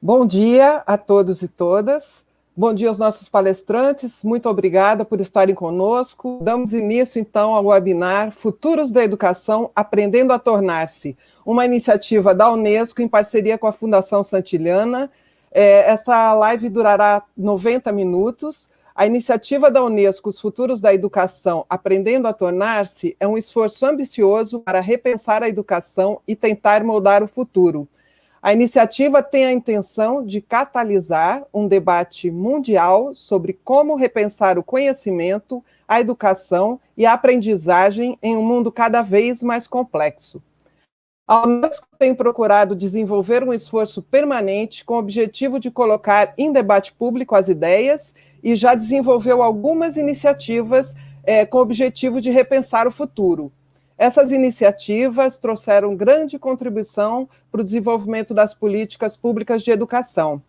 Bom dia a todos e todas. Bom dia aos nossos palestrantes. Muito obrigada por estarem conosco. Damos início, então, ao webinar Futuros da Educação, Aprendendo a Tornar-se, uma iniciativa da Unesco em parceria com a Fundação Santillana. Esta live durará 90 minutos. A iniciativa da Unesco, Os Futuros da Educação, Aprendendo a Tornar-se, é um esforço ambicioso para repensar a educação e tentar moldar o futuro. A iniciativa tem a intenção de catalisar um debate mundial sobre como repensar o conhecimento, a educação e a aprendizagem em um mundo cada vez mais complexo. A Unesco tem procurado desenvolver um esforço permanente com o objetivo de colocar em debate público as ideias e já desenvolveu algumas iniciativas com o objetivo de repensar o futuro. Essas iniciativas trouxeram grande contribuição para o desenvolvimento das políticas públicas de educação.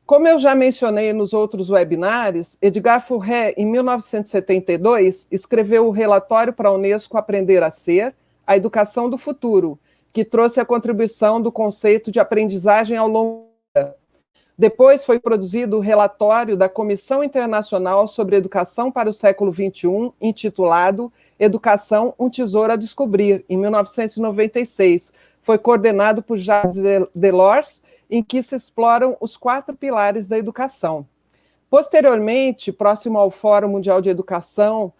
Como eu já mencionei nos outros webinários, Edgar Fourret, em 1972, escreveu o relatório para a Unesco Aprender a Ser, a Educação do Futuro, que trouxe a contribuição do conceito de aprendizagem ao longo da vida. Depois foi produzido o relatório da Comissão Internacional sobre Educação para o Século XXI, intitulado Educação, um Tesouro a Descobrir, em 1996. Foi coordenado por Jacques Delors, em que se exploram os 4 pilares da educação. Posteriormente, próximo ao Fórum Mundial de Educação,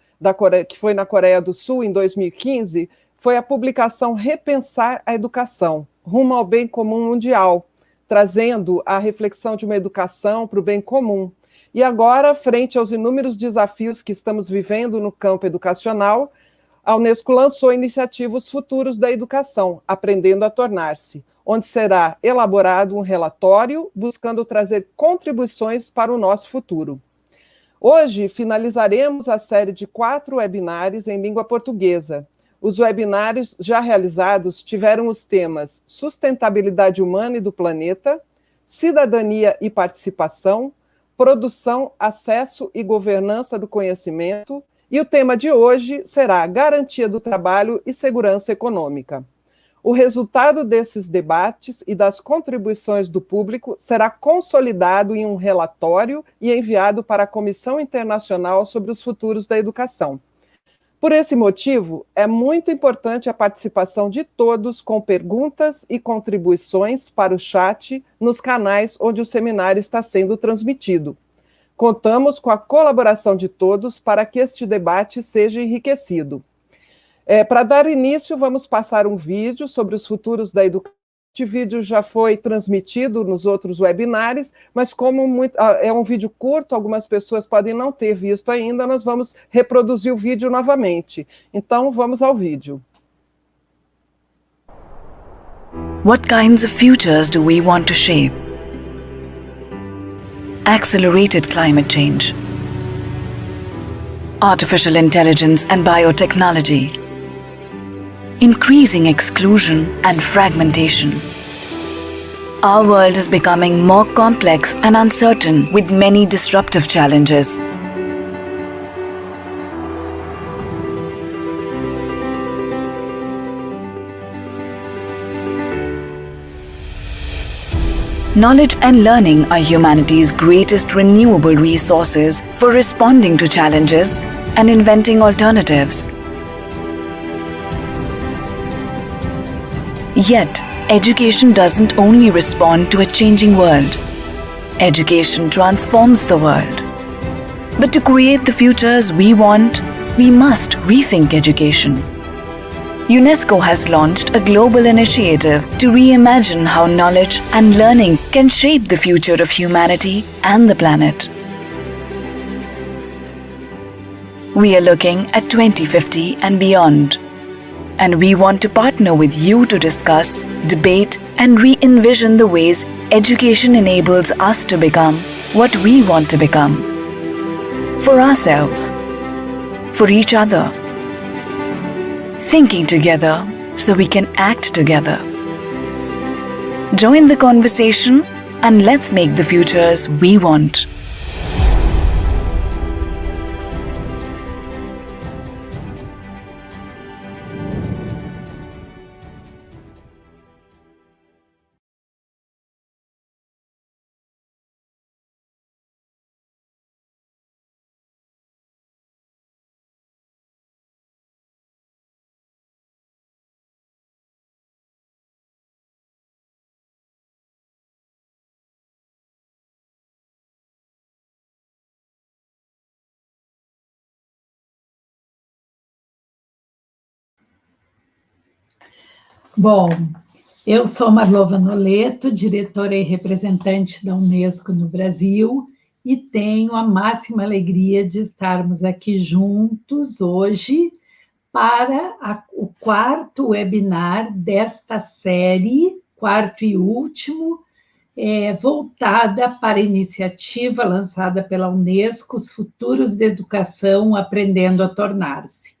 que foi na Coreia do Sul, em 2015, foi a publicação Repensar a Educação, rumo ao bem comum mundial, trazendo a reflexão de uma educação para o bem comum. E agora, frente aos inúmeros desafios que estamos vivendo no campo educacional, a Unesco lançou a iniciativa Os Futuros da Educação, Aprendendo a Tornar-se, onde será elaborado um relatório buscando trazer contribuições para o nosso futuro. Hoje, finalizaremos a série de 4 webinários em língua portuguesa. Os webinários já realizados tiveram os temas Sustentabilidade Humana e do Planeta, Cidadania e Participação, Produção, Acesso e Governança do Conhecimento, e o tema de hoje será Garantia do Trabalho e Segurança Econômica. O resultado desses debates e das contribuições do público será consolidado em um relatório e enviado para a Comissão Internacional sobre os Futuros da Educação. Por esse motivo, é muito importante a participação de todos com perguntas e contribuições para o chat nos canais onde o seminário está sendo transmitido. Contamos com a colaboração de todos para que este debate seja enriquecido. Para dar início, vamos passar um vídeo sobre os futuros da educação. Este vídeo já foi transmitido nos outros webinários, mas como é um vídeo curto, algumas pessoas podem não ter visto ainda, nós vamos reproduzir o vídeo novamente. Então, vamos ao vídeo. What kinds of futures do we want to shape? Accelerated climate change, artificial intelligence and biotechnology, increasing exclusion and fragmentation. Our world is becoming more complex and uncertain with many disruptive challenges. Knowledge and learning are humanity's greatest renewable resources for responding to challenges and inventing alternatives. Yet, education doesn't only respond to a changing world. Education transforms the world. But to create the futures we want, we must rethink education. UNESCO has launched a global initiative to reimagine how knowledge and learning can shape the future of humanity and the planet. We are looking at 2050 and beyond. And we want to partner with you to discuss, debate, and re-envision the ways education enables us to become what we want to become. For ourselves, for each other. Thinking together so we can act together. Join the conversation and let's make the futures we want. Bom, eu sou Marlova Noleto, diretora e representante da Unesco no Brasil, e tenho a máxima alegria de estarmos aqui juntos hoje para o quarto webinar desta série, quarto e último, voltada para a iniciativa lançada pela Unesco, Os Futuros da Educação Aprendendo a Tornar-se.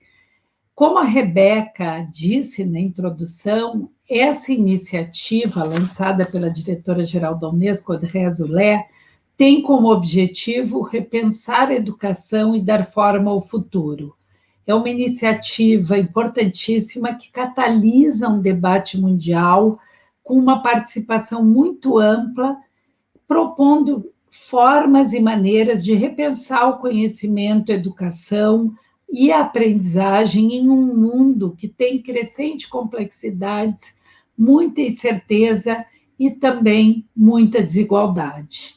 Como a Rebeca disse na introdução, essa iniciativa, lançada pela diretora-geral da Unesco, Audrey Azoulay, tem como objetivo repensar a educação e dar forma ao futuro. É uma iniciativa importantíssima que catalisa um debate mundial com uma participação muito ampla, propondo formas e maneiras de repensar o conhecimento, a educação e a aprendizagem em um mundo que tem crescente complexidades, muita incerteza e também muita desigualdade.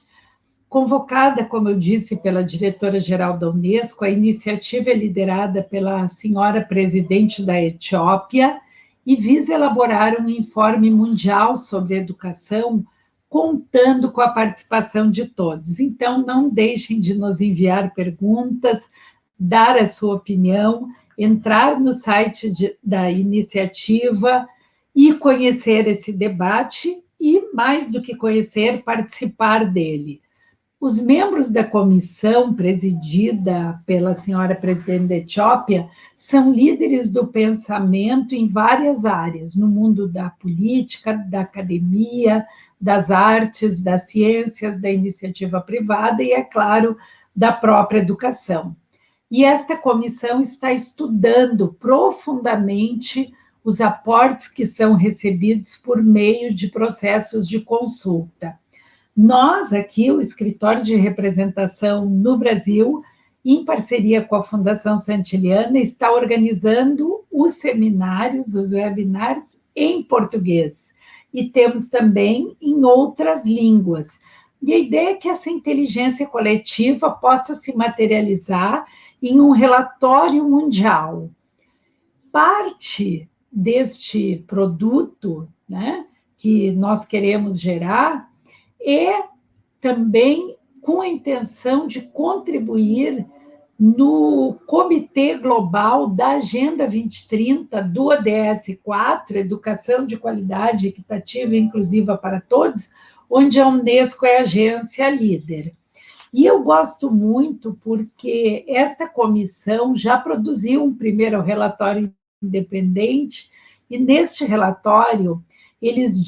Convocada, como eu disse, pela diretora-geral da Unesco, a iniciativa é liderada pela senhora presidente da Etiópia e visa elaborar um informe mundial sobre educação, contando com a participação de todos. Então, não deixem de nos enviar perguntas, dar a sua opinião, entrar no site da iniciativa e conhecer esse debate e, mais do que conhecer, participar dele. Os membros da comissão, presidida pela senhora presidente da Etiópia, são líderes do pensamento em várias áreas, no mundo da política, da academia, das artes, das ciências, da iniciativa privada e, é claro, da própria educação. E esta comissão está estudando profundamente os aportes que são recebidos por meio de processos de consulta. Nós, aqui, o Escritório de Representação no Brasil, em parceria com a Fundação Santiliana, está organizando os seminários, os webinars em português. E temos também em outras línguas. E a ideia é que essa inteligência coletiva possa se materializar em um relatório mundial. Parte deste produto, né, que nós queremos gerar é também com a intenção de contribuir no Comitê Global da Agenda 2030 do ODS 4, Educação de Qualidade Equitativa e Inclusiva para Todos, onde a Unesco é a agência líder. E eu gosto muito porque esta comissão já produziu um primeiro relatório independente, e neste relatório eles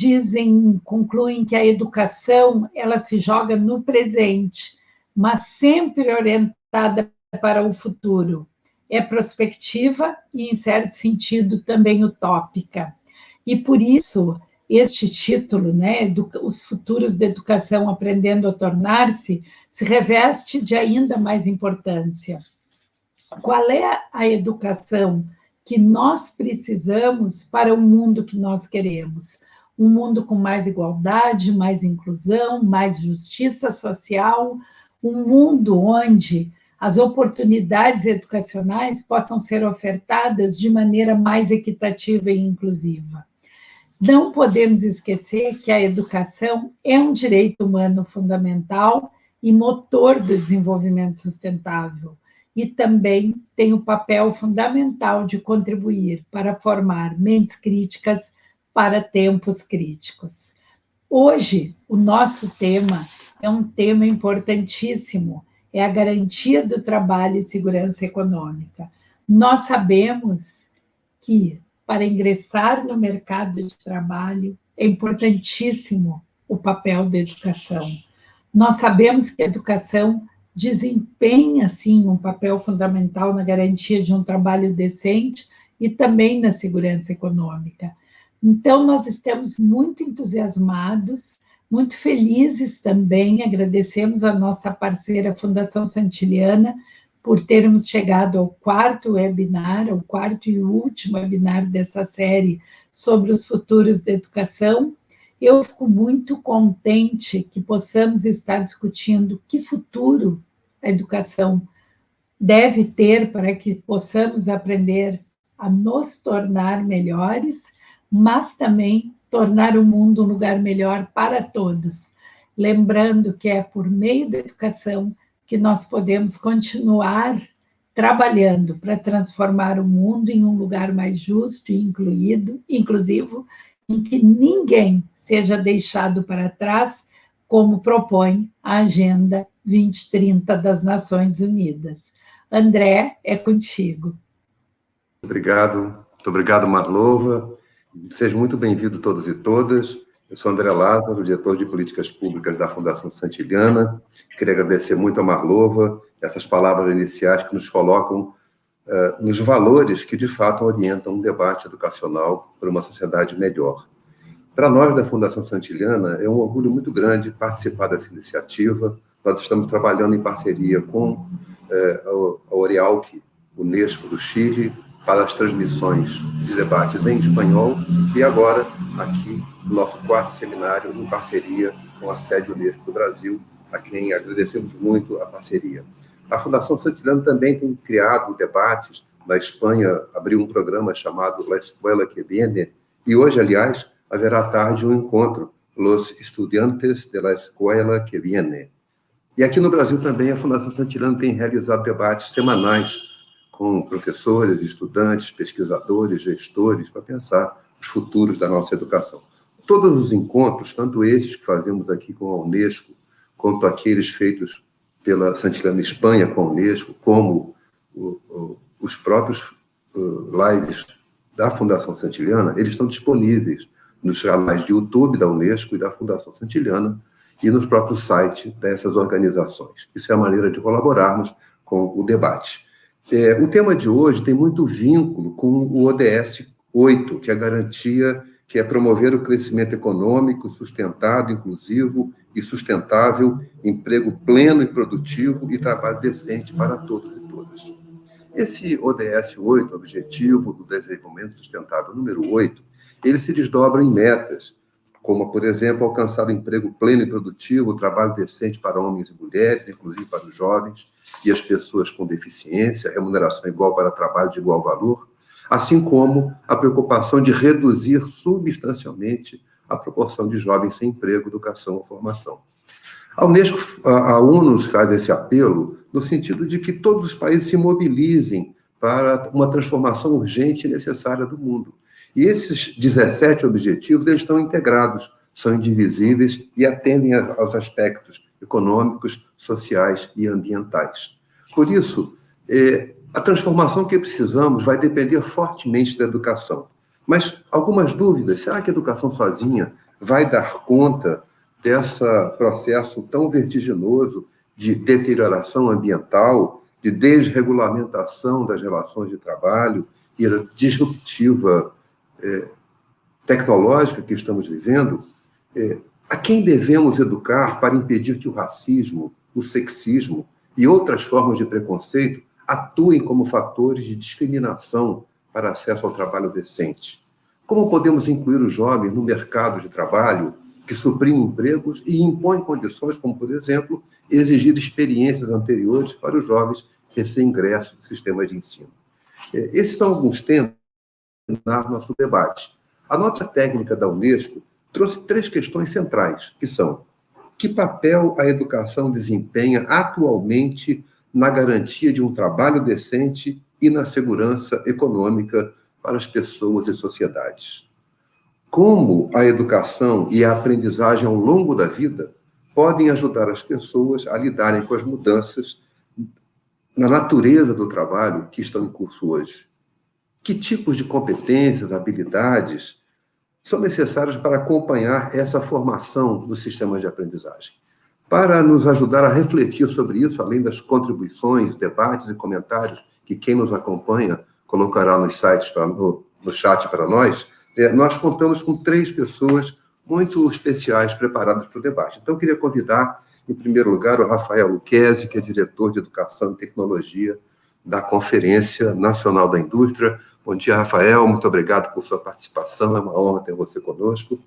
concluem que a educação ela se joga no presente, mas sempre orientada para o futuro. É prospectiva e, em certo sentido, também utópica. E, por isso, este título, né, Os Futuros da Educação Aprendendo a Tornar-se, se reveste de ainda mais importância. Qual é a educação que nós precisamos para o mundo que nós queremos? Um mundo com mais igualdade, mais inclusão, mais justiça social, um mundo onde as oportunidades educacionais possam ser ofertadas de maneira mais equitativa e inclusiva. Não podemos esquecer que a educação é um direito humano fundamental e motor do desenvolvimento sustentável, e também tem o papel fundamental de contribuir para formar mentes críticas para tempos críticos. Hoje, o nosso tema é um tema importantíssimo, é a garantia do trabalho e segurança econômica. Nós sabemos que, para ingressar no mercado de trabalho, é importantíssimo o papel da educação. Nós sabemos que a educação desempenha, sim, um papel fundamental na garantia de um trabalho decente e também na segurança econômica. Então, nós estamos muito entusiasmados, muito felizes também, agradecemos a nossa parceira Fundação Santiliana por termos chegado ao quarto webinar, ao quarto e último webinar dessa série sobre os futuros da educação. Eu fico muito contente que possamos estar discutindo que futuro a educação deve ter para que possamos aprender a nos tornar melhores, mas também tornar o mundo um lugar melhor para todos. Lembrando que é por meio da educação que nós podemos continuar trabalhando para transformar o mundo em um lugar mais justo e inclusivo, em que ninguém seja deixado para trás, como propõe a Agenda 2030 das Nações Unidas. André, é contigo. Muito obrigado, Marlova. Sejam muito bem-vindos todos e todas. Eu sou André Lázaro, diretor de Políticas Públicas da Fundação Santillana. Queria agradecer muito a Marlova essas palavras iniciais que nos colocam nos valores que, de fato, orientam um debate educacional por uma sociedade melhor. Para nós, da Fundação Santillana, é um orgulho muito grande participar dessa iniciativa. Nós estamos trabalhando em parceria com a Orialc, Unesco do Chile, para as transmissões de debates em espanhol, e agora, aqui, no nosso 4º seminário, em parceria com a sede Unesco do Brasil, a quem agradecemos muito a parceria. A Fundação Santillana também tem criado debates. Na Espanha, abriu um programa chamado La Escuela que Viene, e hoje, aliás, haverá à tarde um encontro, Los Estudiantes de la Escuela que Viene. E aqui no Brasil também, a Fundação Santillana tem realizado debates semanais com professores, estudantes, pesquisadores, gestores, para pensar os futuros da nossa educação. Todos os encontros, tanto esses que fazemos aqui com a Unesco, quanto aqueles feitos pela Santillana Espanha com a Unesco, como os próprios lives da Fundação Santillana, eles estão disponíveis nos canais de YouTube da Unesco e da Fundação Santillana e nos próprios sites dessas organizações. Isso é a maneira de colaborarmos com o debate. O tema de hoje tem muito vínculo com o ODS 8, que é a garantia, que é promover o crescimento econômico, sustentado, inclusivo e sustentável, emprego pleno e produtivo e trabalho decente para todos e todas. Esse ODS 8, Objetivo do Desenvolvimento Sustentável número 8, ele se desdobra em metas, como, por exemplo, alcançar o emprego pleno e produtivo, o trabalho decente para homens e mulheres, inclusive para os jovens e as pessoas com deficiência, remuneração igual para trabalho de igual valor, assim como a preocupação de reduzir substancialmente a proporção de jovens sem emprego, educação ou formação. A Unesco, a ONU nos faz esse apelo no sentido de que todos os países se mobilizem para uma transformação urgente e necessária do mundo. E esses 17 objetivos, eles estão integrados, são indivisíveis e atendem aos aspectos econômicos, sociais e ambientais. Por isso, a transformação que precisamos vai depender fortemente da educação. Mas algumas dúvidas, será que a educação sozinha vai dar conta desse processo tão vertiginoso de deterioração ambiental, de desregulamentação das relações de trabalho e da disruptiva tecnológica que estamos vivendo? A quem devemos educar para impedir que o racismo, o sexismo e outras formas de preconceito atuem como fatores de discriminação para acesso ao trabalho decente? Como podemos incluir os jovens no mercado de trabalho que suprime empregos e impõe condições como, por exemplo, exigir experiências anteriores para os jovens recém-ingressos do sistema de ensino? Esses são alguns temas no nosso debate. A nota técnica da Unesco trouxe 3 questões centrais, que são: que papel a educação desempenha atualmente na garantia de um trabalho decente e na segurança econômica para as pessoas e sociedades? Como a educação e a aprendizagem ao longo da vida podem ajudar as pessoas a lidarem com as mudanças na natureza do trabalho que estão em curso hoje? Que tipos de competências, habilidades são necessárias para acompanhar essa formação do sistema de aprendizagem? Para nos ajudar a refletir sobre isso, além das contribuições, debates e comentários que quem nos acompanha colocará nos sites, no chat para nós, nós contamos com 3 pessoas muito especiais preparadas para o debate. Então, eu queria convidar, em primeiro lugar, o Rafael Lucchesi, que é diretor de Educação e Tecnologia da Conferência Nacional da Indústria. Bom dia, Rafael, muito obrigado por sua participação, é uma honra ter você conosco.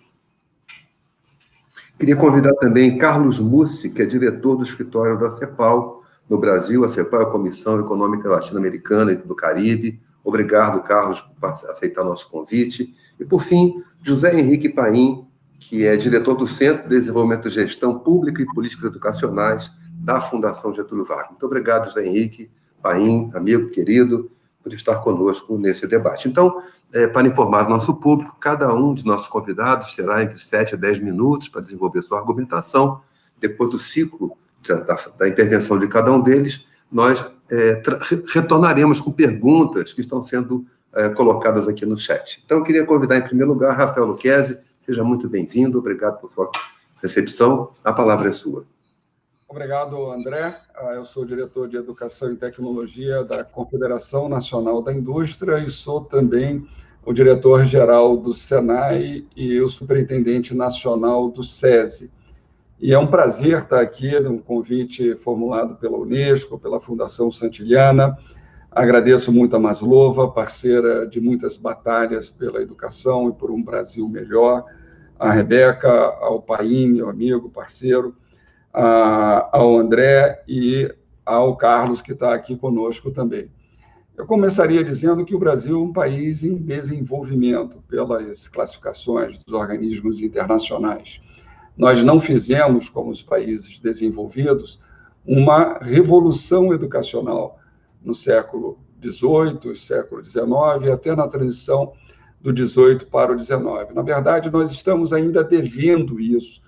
Queria convidar também Carlos Mussi, que é diretor do escritório da CEPAL no Brasil. A CEPAL é a Comissão Econômica Latino-Americana e do Caribe, Obrigado, Carlos, por aceitar nosso convite. E, por fim, José Henrique Paim, que é diretor do Centro de Desenvolvimento de Gestão Pública e Políticas Educacionais da Fundação Getúlio Vargas. Muito obrigado, José Henrique Paim, amigo querido, por estar conosco nesse debate. Então, para informar o nosso público, cada um de nossos convidados terá entre 7 a 10 minutos para desenvolver sua argumentação. Depois do ciclo da intervenção de cada um deles, nós retornaremos com perguntas que estão sendo colocadas aqui no chat. Então, eu queria convidar, em primeiro lugar, Rafael Lucchesi. Seja muito bem-vindo, obrigado por sua recepção. A palavra é sua. Obrigado, André. Eu sou diretor de Educação e Tecnologia da Confederação Nacional da Indústria e sou também o diretor-geral do SENAI e o superintendente nacional do SESI. E é um prazer estar aqui num convite formulado pela Unesco, pela Fundação Santiliana. Agradeço muito a Maslova, parceira de muitas batalhas pela educação e por um Brasil melhor, a Rebeca, ao Paim, meu amigo, parceiro, ao André e ao Carlos, que está aqui conosco também. Eu começaria dizendo que o Brasil é um país em desenvolvimento pelas classificações dos organismos internacionais. Nós não fizemos, como os países desenvolvidos, uma revolução educacional no século XVIII, século XIX, e até na transição do XVIII para o XIX. Na verdade, nós estamos ainda devendo isso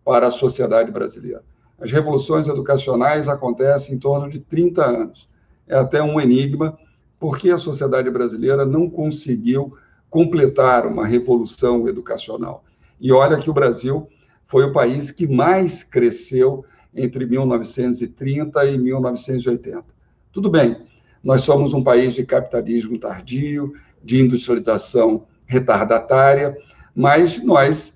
para a sociedade brasileira. As revoluções educacionais acontecem em torno de 30 anos. É até um enigma porque a sociedade brasileira não conseguiu completar uma revolução educacional. E olha que o Brasil foi o país que mais cresceu entre 1930 e 1980. Tudo bem, nós somos um país de capitalismo tardio, de industrialização retardatária, mas nós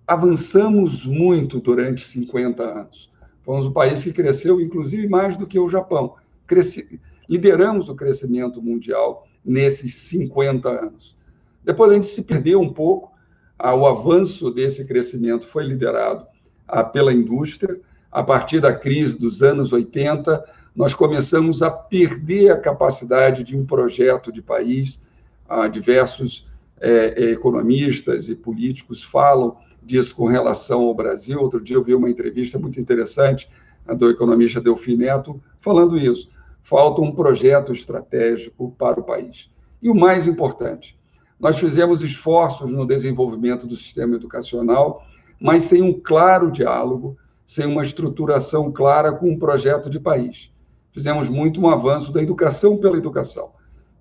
avançamos muito durante 50 anos. Fomos um país que cresceu, inclusive, mais do que o Japão. Lideramos o crescimento mundial nesses 50 anos. Depois a gente se perdeu um pouco, o avanço desse crescimento foi liderado pela indústria. A partir da crise dos anos 80, nós começamos a perder a capacidade de um projeto de país. Diversos economistas e políticos falam disso com relação ao Brasil. Outro dia eu vi uma entrevista muito interessante do economista Delfim Neto falando isso. Falta um projeto estratégico para o país. E o mais importante, nós fizemos esforços no desenvolvimento do sistema educacional, mas sem um claro diálogo, sem uma estruturação clara com um projeto de país. Fizemos muito um avanço da educação pela educação.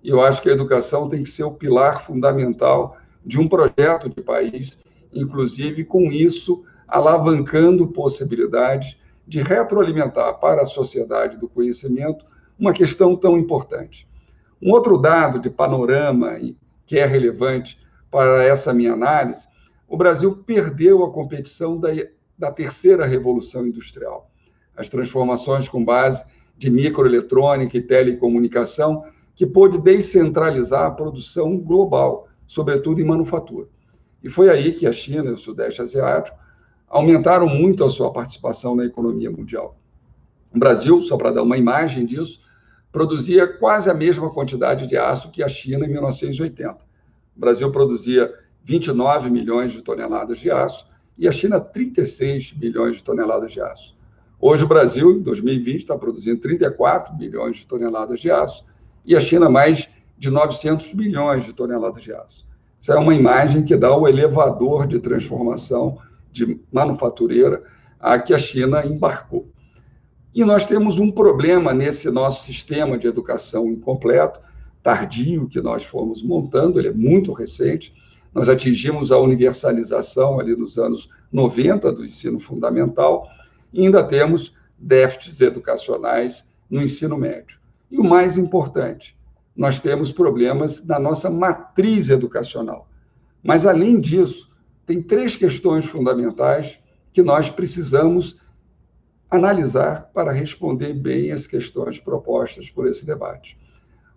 E eu acho que a educação tem que ser o pilar fundamental de um projeto de país, inclusive com isso alavancando possibilidades de retroalimentar para a sociedade do conhecimento uma questão tão importante. Um outro dado de panorama que é relevante para essa minha análise, o Brasil perdeu a competição da terceira revolução industrial. As transformações com base de microeletrônica e telecomunicação, que pôde descentralizar a produção global, sobretudo em manufatura. E foi aí que a China e o Sudeste Asiático aumentaram muito a sua participação na economia mundial. O Brasil, só para dar uma imagem disso, produzia quase a mesma quantidade de aço que a China em 1980. O Brasil produzia 29 milhões de toneladas de aço e a China 36 milhões de toneladas de aço. Hoje o Brasil, em 2020, está produzindo 34 milhões de toneladas de aço e a China mais de 900 milhões de toneladas de aço. Isso é uma imagem que dá o elevador de transformação de manufatureira a que a China embarcou. E nós temos um problema nesse nosso sistema de educação incompleto, tardio, que nós fomos montando, ele é muito recente. Nós atingimos a universalização ali nos anos 90 do ensino fundamental e ainda temos déficits educacionais no ensino médio. E o mais importante, nós temos problemas na nossa matriz educacional. Mas, além disso, tem 3 questões fundamentais que nós precisamos analisar para responder bem as questões propostas por esse debate.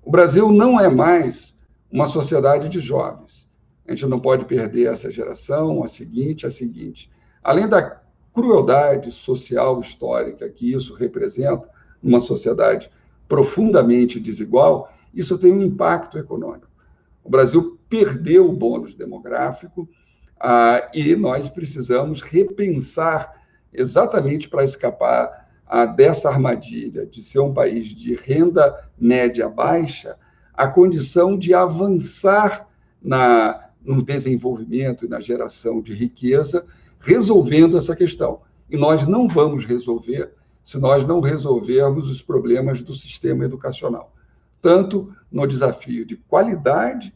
O Brasil não é mais uma sociedade de jovens. A gente não pode perder essa geração, a seguinte. Além da crueldade social histórica que isso representa numa sociedade profundamente desigual, isso tem um impacto econômico. O Brasil perdeu o bônus demográfico e nós precisamos repensar, exatamente para escapar dessa armadilha de ser um país de renda média baixa, a condição de avançar no desenvolvimento e na geração de riqueza, resolvendo essa questão. E nós não vamos resolver se nós não resolvermos os problemas do sistema educacional, tanto no desafio de qualidade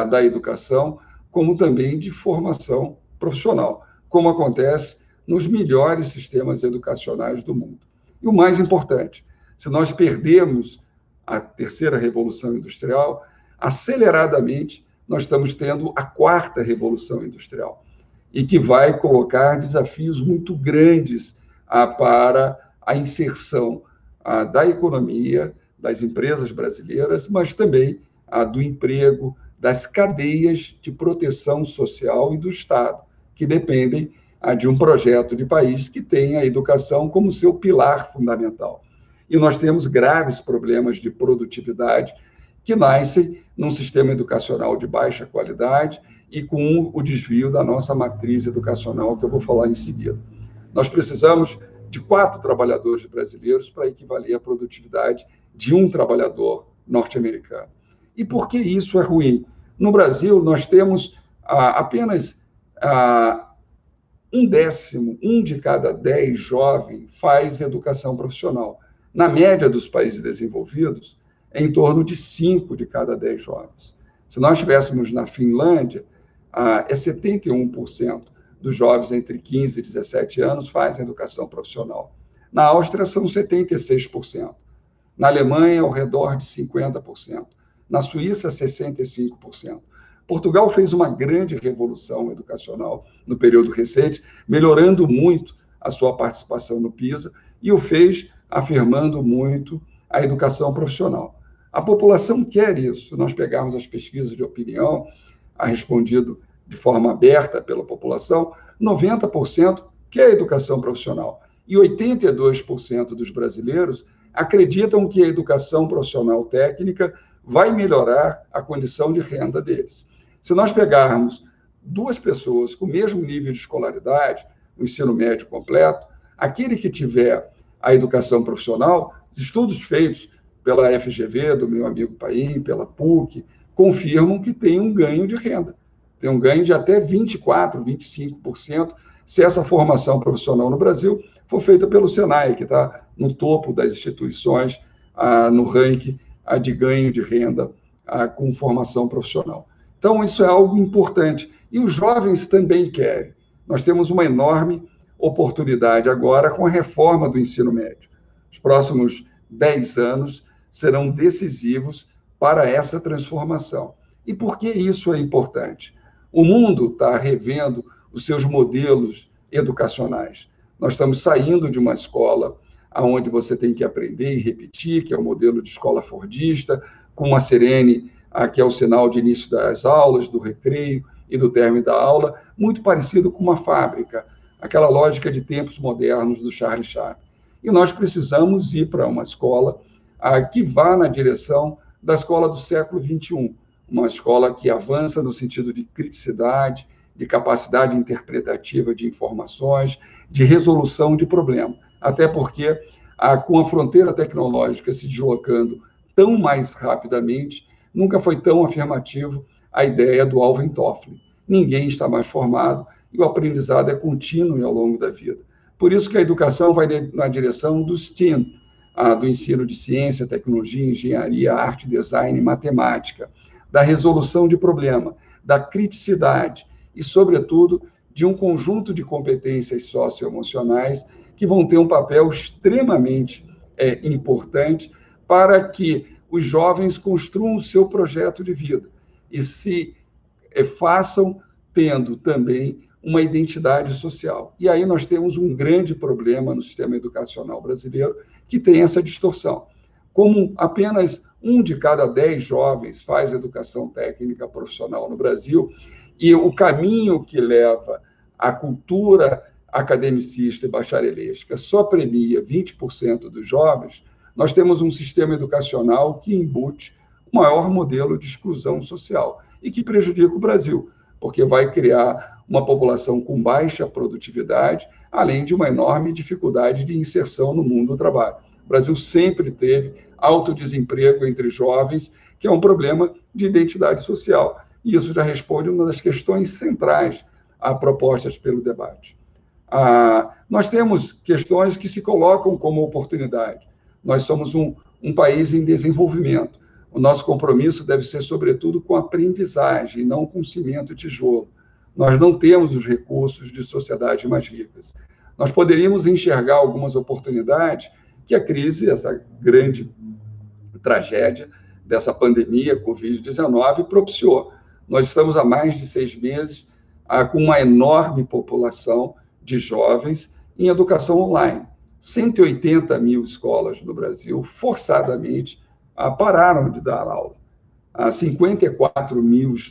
da educação, como também de formação profissional, como acontece nos melhores sistemas educacionais do mundo. E o mais importante, se nós perdemos a terceira revolução industrial, aceleradamente nós estamos tendo a quarta revolução industrial, e que vai colocar desafios muito grandes para a inserção da economia, das empresas brasileiras, mas também do emprego, das cadeias de proteção social e do Estado, que dependem de um projeto de país que tem a educação como seu pilar fundamental. E nós temos graves problemas de produtividade que nascem num sistema educacional de baixa qualidade e com o desvio da nossa matriz educacional, que eu vou falar em seguida. Nós precisamos de 4 trabalhadores brasileiros para equivaler à produtividade de um trabalhador norte-americano. E por que isso é ruim? No Brasil, nós temos apenas 1 de cada 10 jovens faz educação profissional. Na média dos países desenvolvidos, é em torno de 5 de cada 10 jovens. Se nós estivéssemos na Finlândia, 71% dos jovens entre 15 e 17 anos fazem educação profissional. Na Áustria, são 76%. Na Alemanha, ao redor de 50%. Na Suíça, 65%. Portugal fez uma grande revolução educacional no período recente, melhorando muito a sua participação no PISA, e o fez afirmando muito a educação profissional. A população quer isso. Se nós pegarmos as pesquisas de opinião, respondido de forma aberta pela população, 90% quer educação profissional. E 82% dos brasileiros acreditam que a educação profissional técnica vai melhorar a condição de renda deles. Se nós pegarmos 2 pessoas com o mesmo nível de escolaridade, o ensino médio completo, aquele que tiver a educação profissional, os estudos feitos pela FGV, do meu amigo Paim, pela PUC, confirmam que tem um ganho de renda. Tem um ganho de até 24%, 25%, se essa formação profissional no Brasil for feita pelo Senai, que está no topo das instituições, no ranking de ganho de renda com formação profissional. Então, isso é algo importante. E os jovens também querem. Nós temos uma enorme oportunidade agora com a reforma do ensino médio. Os próximos 10 anos serão decisivos para essa transformação. E por que isso é importante? O mundo está revendo os seus modelos educacionais. Nós estamos saindo de uma escola onde você tem que aprender e repetir, que é o modelo de escola fordista, com uma sirene, que é o sinal de início das aulas, do recreio e do término da aula, muito parecido com uma fábrica, aquela lógica de tempos modernos do Charlie Chaplin. E nós precisamos ir para uma escola que vá na direção da escola do século XXI, uma escola que avança no sentido de criticidade, de capacidade interpretativa de informações, de resolução de problema. Até porque, com a fronteira tecnológica se deslocando tão mais rapidamente, nunca foi tão afirmativo a ideia do Alvin Toffler. Ninguém está mais formado e o aprendizado é contínuo ao longo da vida. Por isso que a educação vai na direção do STEAM, do ensino de ciência, tecnologia, engenharia, arte, design e matemática, da resolução de problema, da criticidade e, sobretudo, de um conjunto de competências socioemocionais que vão ter um papel extremamente importante para que os jovens construam o seu projeto de vida e se façam tendo também uma identidade social. E aí nós temos um grande problema no sistema educacional brasileiro, que tem essa distorção. Como apenas 1 de cada 10 jovens faz educação técnica profissional no Brasil, e o caminho que leva à cultura academicista e bacharelesca só premia 20% dos jovens, nós temos um sistema educacional que embute o maior modelo de exclusão social e que prejudica o Brasil, porque vai criar uma população com baixa produtividade, além de uma enorme dificuldade de inserção no mundo do trabalho. O Brasil sempre teve alto desemprego entre jovens, que é um problema de identidade social. E isso já responde uma das questões centrais propostas pelo debate. Nós temos questões que se colocam como oportunidade. Nós somos um país em desenvolvimento. O nosso compromisso deve ser, sobretudo, com a aprendizagem, não com cimento e tijolo. Nós não temos os recursos de sociedades mais ricas. Nós poderíamos enxergar algumas oportunidades que a crise, essa grande tragédia dessa pandemia, Covid-19, propiciou. Nós estamos há mais de 6 meses com uma enorme população de jovens em educação online. 180 mil escolas no Brasil, forçadamente, pararam de dar aula. 54 milhões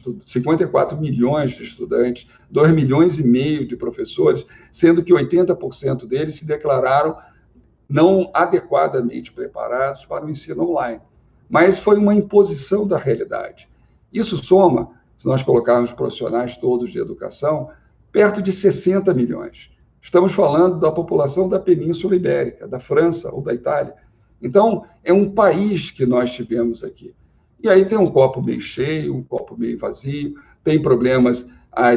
de estudantes, 2,5 milhões de professores, sendo que 80% deles se declararam não adequadamente preparados para o ensino online. Mas foi uma imposição da realidade. Isso soma, se nós colocarmos os profissionais todos de educação, perto de 60 milhões. Estamos falando da população da Península Ibérica, da França ou da Itália. Então, é um país que nós tivemos aqui. E aí tem um copo meio cheio, um copo meio vazio, tem problemas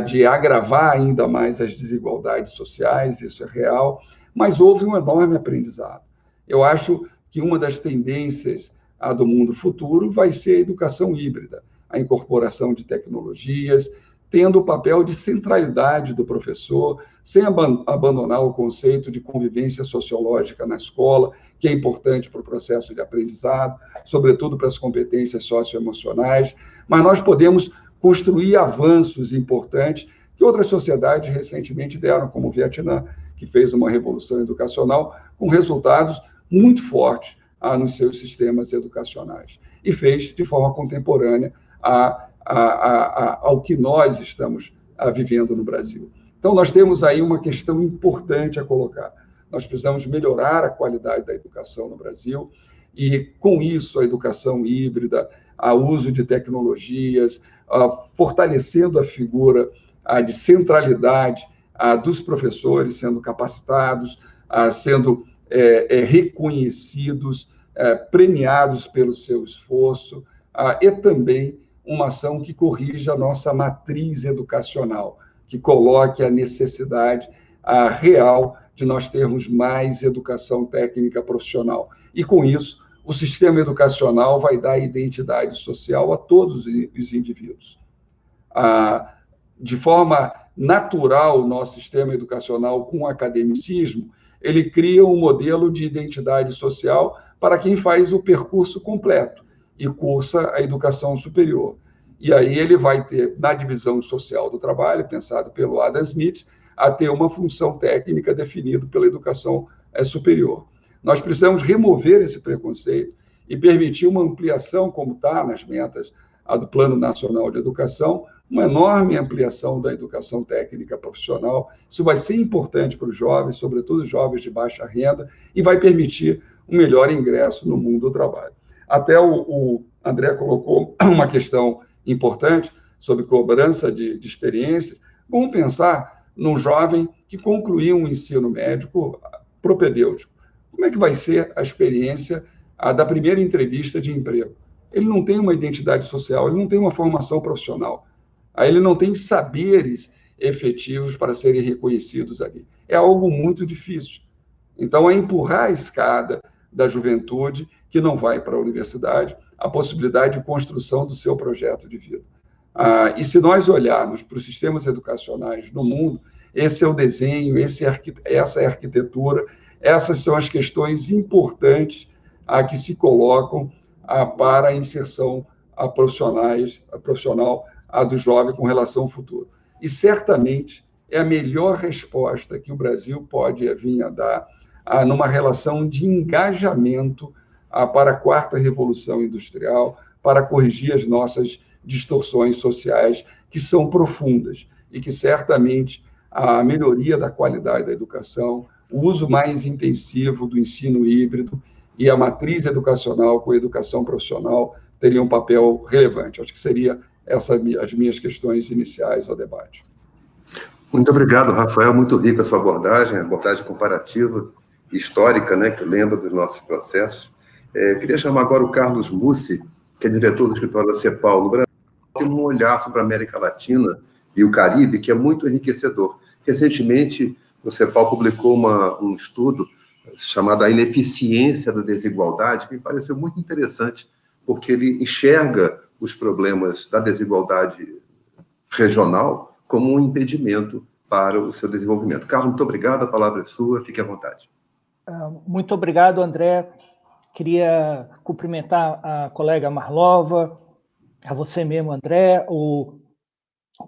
de agravar ainda mais as desigualdades sociais, isso é real, mas houve um enorme aprendizado. Eu acho que uma das tendências do mundo futuro vai ser a educação híbrida, a incorporação de tecnologias, tendo o papel de centralidade do professor, sem abandonar o conceito de convivência sociológica na escola, que é importante para o processo de aprendizado, sobretudo para as competências socioemocionais, mas nós podemos construir avanços importantes que outras sociedades recentemente deram, como o Vietnã, que fez uma revolução educacional com resultados muito fortes nos seus sistemas educacionais, e fez de forma contemporânea ao que nós estamos vivendo no Brasil. Então, nós temos aí uma questão importante a colocar. Nós precisamos melhorar a qualidade da educação no Brasil e, com isso, a educação híbrida, o uso de tecnologias, fortalecendo a figura de centralidade dos professores, sendo capacitados, sendo reconhecidos, premiados pelo seu esforço, e também uma ação que corrija a nossa matriz educacional, que coloque a necessidade real de nós termos mais educação técnica profissional. E, com isso, o sistema educacional vai dar identidade social a todos os indivíduos. De forma natural, o nosso sistema educacional, com o academicismo, ele cria um modelo de identidade social para quem faz o percurso completo e cursa a educação superior. E aí ele vai ter, na divisão social do trabalho, pensado pelo Adam Smith, a ter uma função técnica definida pela educação superior. Nós precisamos remover esse preconceito e permitir uma ampliação, como está nas metas do Plano Nacional de Educação, uma enorme ampliação da educação técnica profissional. Isso vai ser importante para os jovens, sobretudo os jovens de baixa renda, e vai permitir um melhor ingresso no mundo do trabalho. Até o André colocou uma questão importante sobre cobrança de experiências. Vamos pensar num jovem que concluiu um ensino médico propedêutico. Como é que vai ser a experiência da primeira entrevista de emprego? Ele não tem uma identidade social, ele não tem uma formação profissional, ele não tem saberes efetivos para serem reconhecidos ali. É algo muito difícil. Então, é empurrar a escada da juventude que não vai para a universidade, a possibilidade de construção do seu projeto de vida. E se nós olharmos para os sistemas educacionais no mundo, esse é o desenho, essa é a arquitetura, essas são as questões importantes que se colocam para a inserção profissional do jovem com relação ao futuro. E, certamente, é a melhor resposta que o Brasil pode vir a dar numa relação de engajamento para a quarta revolução industrial, para corrigir as nossas distorções sociais, que são profundas, e que, certamente, a melhoria da qualidade da educação, o uso mais intensivo do ensino híbrido e a matriz educacional com a educação profissional teria um papel relevante. Acho que seria as minhas questões iniciais ao debate. Muito obrigado, Rafael. Muito rica a sua abordagem comparativa, histórica, né, que lembra dos nossos processos. Queria chamar agora o Carlos Mussi, que é diretor do escritório da CEPAL no Brasil. Tem um olhar sobre a América Latina e o Caribe que é muito enriquecedor. Recentemente, o CEPAL publicou um estudo chamado A Ineficiência da Desigualdade, que me pareceu muito interessante, porque ele enxerga os problemas da desigualdade regional como um impedimento para o seu desenvolvimento. Carlos, muito obrigado, a palavra é sua, fique à vontade. Muito obrigado, André. Queria cumprimentar a colega Marlova, a você mesmo, André, o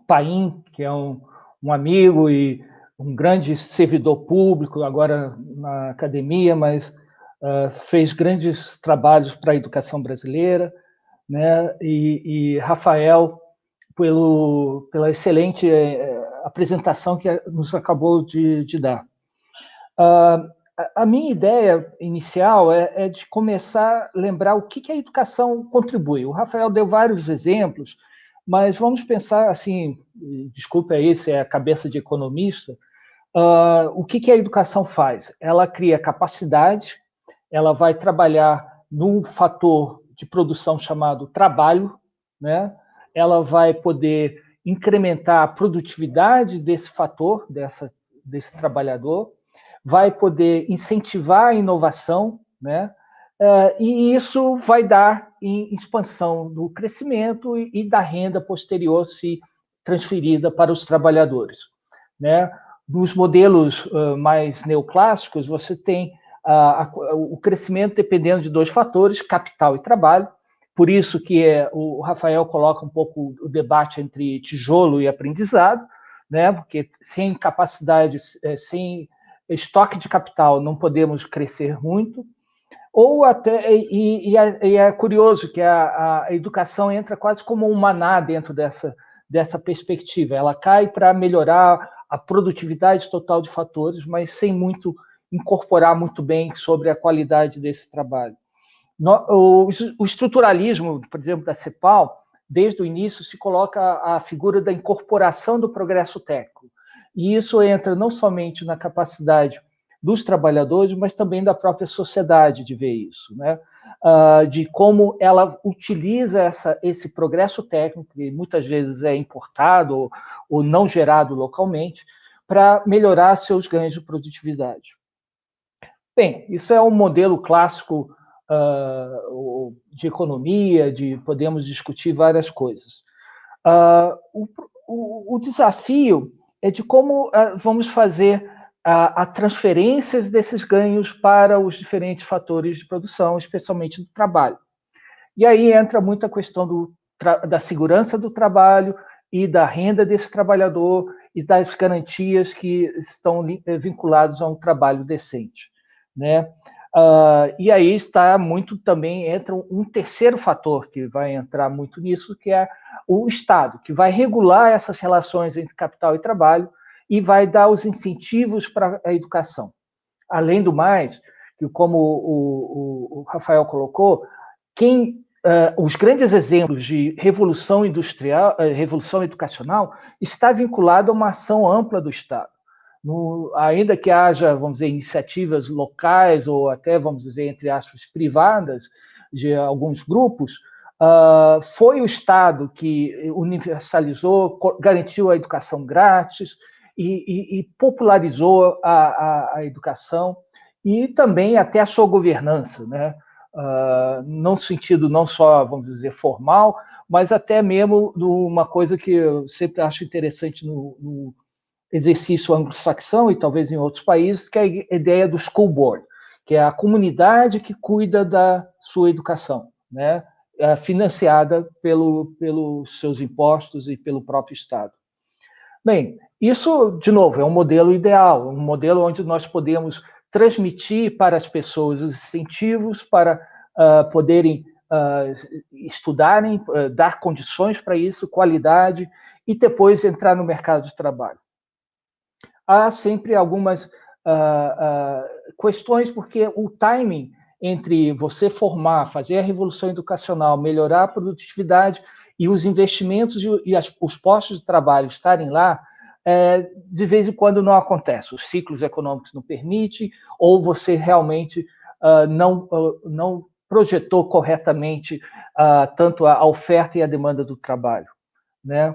Paim, que é um amigo e um grande servidor público, agora na academia, mas fez grandes trabalhos para a educação brasileira, né? E Rafael, pela excelente apresentação que nos acabou de dar. A minha ideia inicial é de começar a lembrar o que a educação contribui. O Rafael deu vários exemplos, mas vamos pensar assim, desculpa aí se é a cabeça de economista, o que a educação faz? Ela cria capacidade, ela vai trabalhar num fator de produção chamado trabalho, né? Ela vai poder incrementar a produtividade desse fator, desse trabalhador, vai poder incentivar a inovação, né? E isso vai dar em expansão do crescimento e da renda posterior se transferida para os trabalhadores, né? Nos modelos mais neoclássicos, você tem o crescimento dependendo de dois fatores, capital e trabalho. Por isso que o Rafael coloca um pouco o debate entre tijolo e aprendizado, né? Porque sem capacidade, sem estoque de capital, não podemos crescer muito. Ou até, e é curioso que a educação entra quase como um maná dentro dessa perspectiva. Ela cai para melhorar a produtividade total de fatores, mas sem muito incorporar muito bem sobre a qualidade desse trabalho. O estruturalismo, por exemplo, da CEPAL, desde o início se coloca a figura da incorporação do progresso técnico. E isso entra não somente na capacidade dos trabalhadores, mas também da própria sociedade de ver isso, né? De como ela utiliza esse progresso técnico, que muitas vezes é importado ou não gerado localmente, para melhorar seus ganhos de produtividade. Bem, isso é um modelo clássico de economia, podemos discutir várias coisas. O desafio é de como vamos fazer a transferências desses ganhos para os diferentes fatores de produção, especialmente do trabalho. E aí entra muito a questão da segurança do trabalho e da renda desse trabalhador e das garantias que estão vinculadas a um trabalho decente, né? E aí entra um terceiro fator que vai entrar muito nisso, que é o Estado, que vai regular essas relações entre capital e trabalho e vai dar os incentivos para a educação. Além do mais, que como o Rafael colocou, os grandes exemplos de revolução industrial, revolução educacional, está vinculado a uma ação ampla do Estado. Ainda que haja, vamos dizer, iniciativas locais ou até, vamos dizer, entre aspas, privadas de alguns grupos, foi o Estado que universalizou, garantiu a educação grátis e popularizou a educação e também até a sua governança, né? No sentido não só, vamos dizer, formal, mas até mesmo uma coisa que eu sempre acho interessante no exercício anglo-saxão e talvez em outros países, que é a ideia do school board, que é a comunidade que cuida da sua educação, né? Financiada pelos seus impostos e pelo próprio Estado. Bem, isso, de novo, é um modelo ideal, um modelo onde nós podemos transmitir para as pessoas os incentivos para poderem estudarem, dar condições para isso, qualidade, e depois entrar no mercado de trabalho. Há sempre algumas questões, porque o timing entre você formar, fazer a revolução educacional, melhorar a produtividade e os investimentos e os postos de trabalho estarem lá, de vez em quando não acontece. Os ciclos econômicos não permitem, ou você realmente não projetou corretamente tanto a oferta e a demanda do trabalho, né?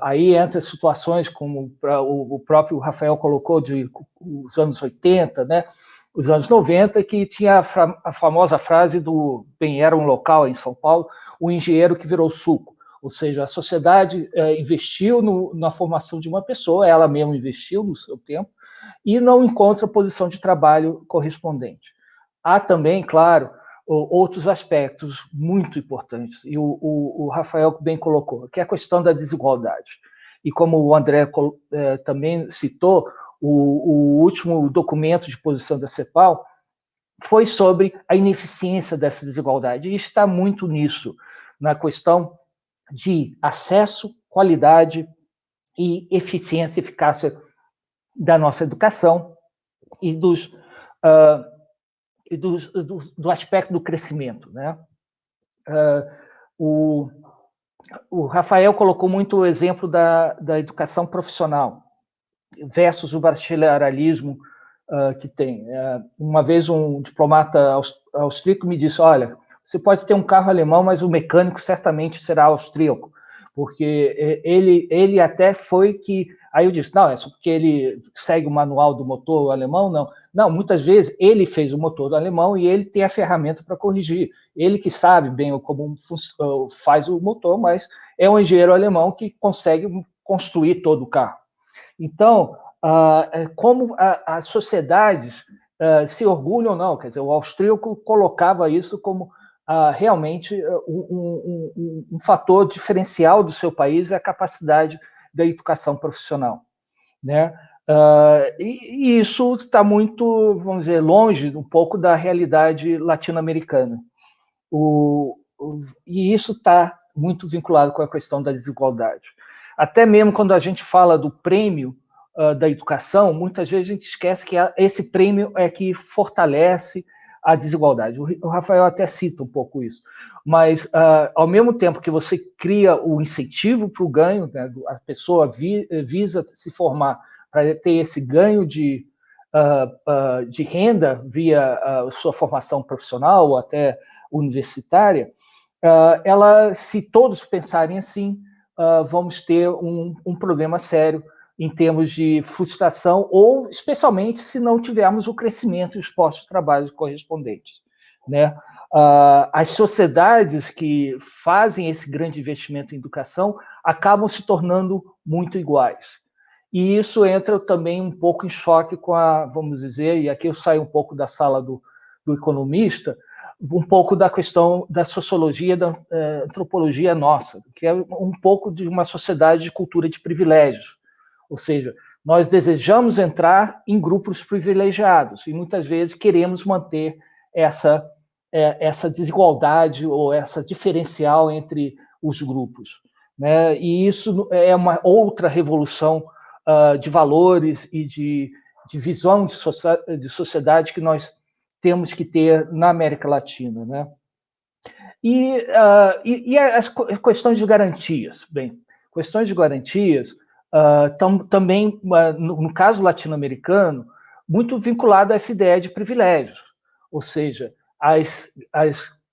Aí entra situações como o próprio Rafael colocou de os anos 80, né? Os anos 90, que tinha a famosa frase do era um local em São Paulo, o engenheiro que virou suco. Ou seja, a sociedade investiu na formação de uma pessoa, ela mesma investiu no seu tempo, e não encontra posição de trabalho correspondente. Há também, claro, outros aspectos muito importantes, e o Rafael bem colocou, que é a questão da desigualdade. E como o André também citou, o último documento de posição da CEPAL foi sobre a ineficiência dessa desigualdade, e está muito nisso, na questão de acesso, qualidade e eficiência e eficácia da nossa educação e do aspecto do crescimento, né? O Rafael colocou muito o exemplo da educação profissional versus o bacharelarismo que tem. Uma vez um diplomata austríaco me disse, olha, você pode ter um carro alemão, mas o mecânico certamente será austríaco, porque ele até foi que... Aí eu disse, não, é só porque ele segue o manual do motor alemão? Não, muitas vezes ele fez o motor do alemão e ele tem a ferramenta para corrigir. Ele que sabe bem como faz o motor, mas é um engenheiro alemão que consegue construir todo o carro. Então, como as sociedades se orgulham ou não, quer dizer, o austríaco colocava isso como realmente um fator diferencial do seu país, é a capacidade da educação profissional, né? E isso está muito, vamos dizer, longe um pouco da realidade latino-americana. E isso está muito vinculado com a questão da desigualdade. Até mesmo quando a gente fala do prêmio da educação, muitas vezes a gente esquece que esse prêmio é que fortalece a desigualdade. O Rafael até cita um pouco isso. Mas, ao mesmo tempo que você cria o incentivo para o ganho, né, a pessoa visa se formar para ter esse ganho de renda via sua formação profissional ou até universitária, se todos pensarem assim, vamos ter um problema sério em termos de frustração, ou especialmente se não tivermos o crescimento e os postos de trabalho correspondentes, né? As sociedades que fazem esse grande investimento em educação acabam se tornando muito iguais. E isso entra também um pouco em choque com vamos dizer, e aqui eu saio um pouco da sala do economista, um pouco da questão da sociologia, da antropologia nossa, que é um pouco de uma sociedade de cultura de privilégios. Ou seja, nós desejamos entrar em grupos privilegiados e muitas vezes queremos manter essa desigualdade ou essa diferencial entre os grupos, né? E isso é uma outra revolução de valores e de visão de sociedade que nós temos que ter na América Latina, né? E as questões de garantias. Bem, questões de garantias também, no caso latino-americano, muito vinculado a essa ideia de privilégios, ou seja,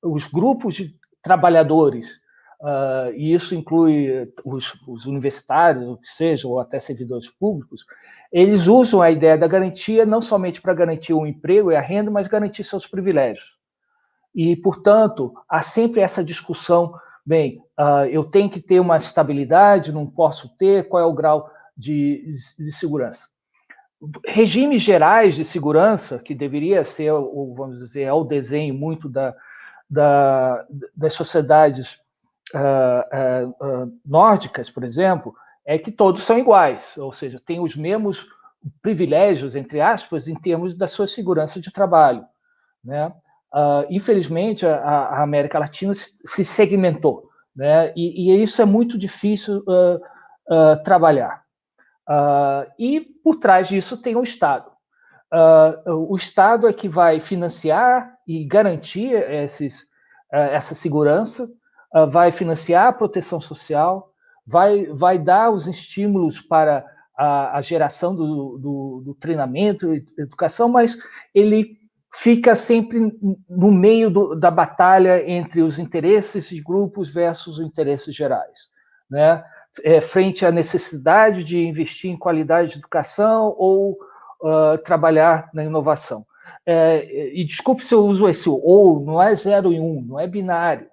os grupos de trabalhadores, e isso inclui os universitários, o que seja, ou até servidores públicos, eles usam a ideia da garantia não somente para garantir o emprego e a renda, mas garantir seus privilégios. E, portanto, há sempre essa discussão, bem, eu tenho que ter uma estabilidade, não posso ter, qual é o grau de segurança. Regimes gerais de segurança, que deveria ser, vamos dizer, o desenho muito das sociedades nórdicas, por exemplo, é que todos são iguais, ou seja, têm os mesmos privilégios, entre aspas, em termos da sua segurança de trabalho, né? Infelizmente, a América Latina se segmentou, né? E isso é muito difícil trabalhar. E por trás disso tem o Estado. o Estado é que vai financiar e garantir essa segurança, vai financiar a proteção social, vai dar os estímulos para a geração do treinamento e educação, mas ele fica sempre no meio da batalha entre os interesses de grupos versus os interesses gerais, né? Frente à necessidade de investir em qualidade de educação ou trabalhar na inovação. E desculpe se eu uso esse ou, não é 0 e 1, não é binário.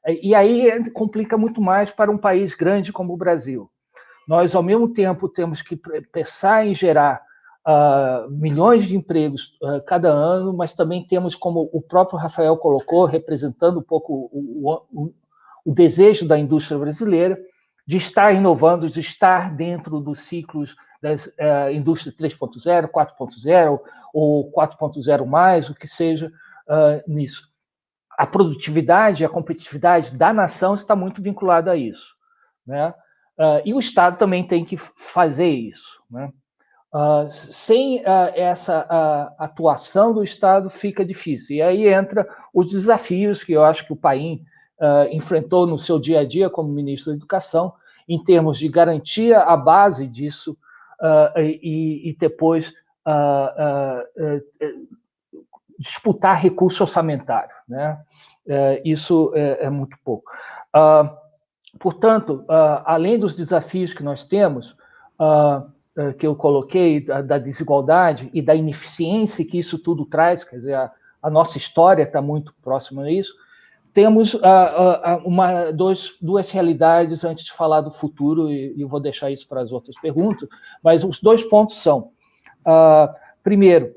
E aí complica muito mais para um país grande como o Brasil. Nós, ao mesmo tempo, temos que pensar em gerar milhões de empregos cada ano, mas também temos, como o próprio Rafael colocou, representando um pouco o desejo da indústria brasileira, de estar inovando, de estar dentro dos ciclos da indústria 3.0, 4.0 ou 4.0 mais, o que seja nisso. A produtividade, a competitividade da nação está muito vinculada a isso, né? E o Estado também tem que fazer isso, né? Sem essa atuação do Estado fica difícil. E aí entra os desafios que eu acho que o Paim enfrentou no seu dia a dia como ministro da Educação, em termos de garantir a base disso e depois disputar recurso orçamentário, né? Isso é muito pouco. Portanto, além dos desafios que nós temos, que eu coloquei, da desigualdade e da ineficiência que isso tudo traz, quer dizer, a nossa história está muito próxima a isso, temos duas realidades antes de falar do futuro, e eu vou deixar isso para as outras perguntas, mas os 2 pontos são, primeiro,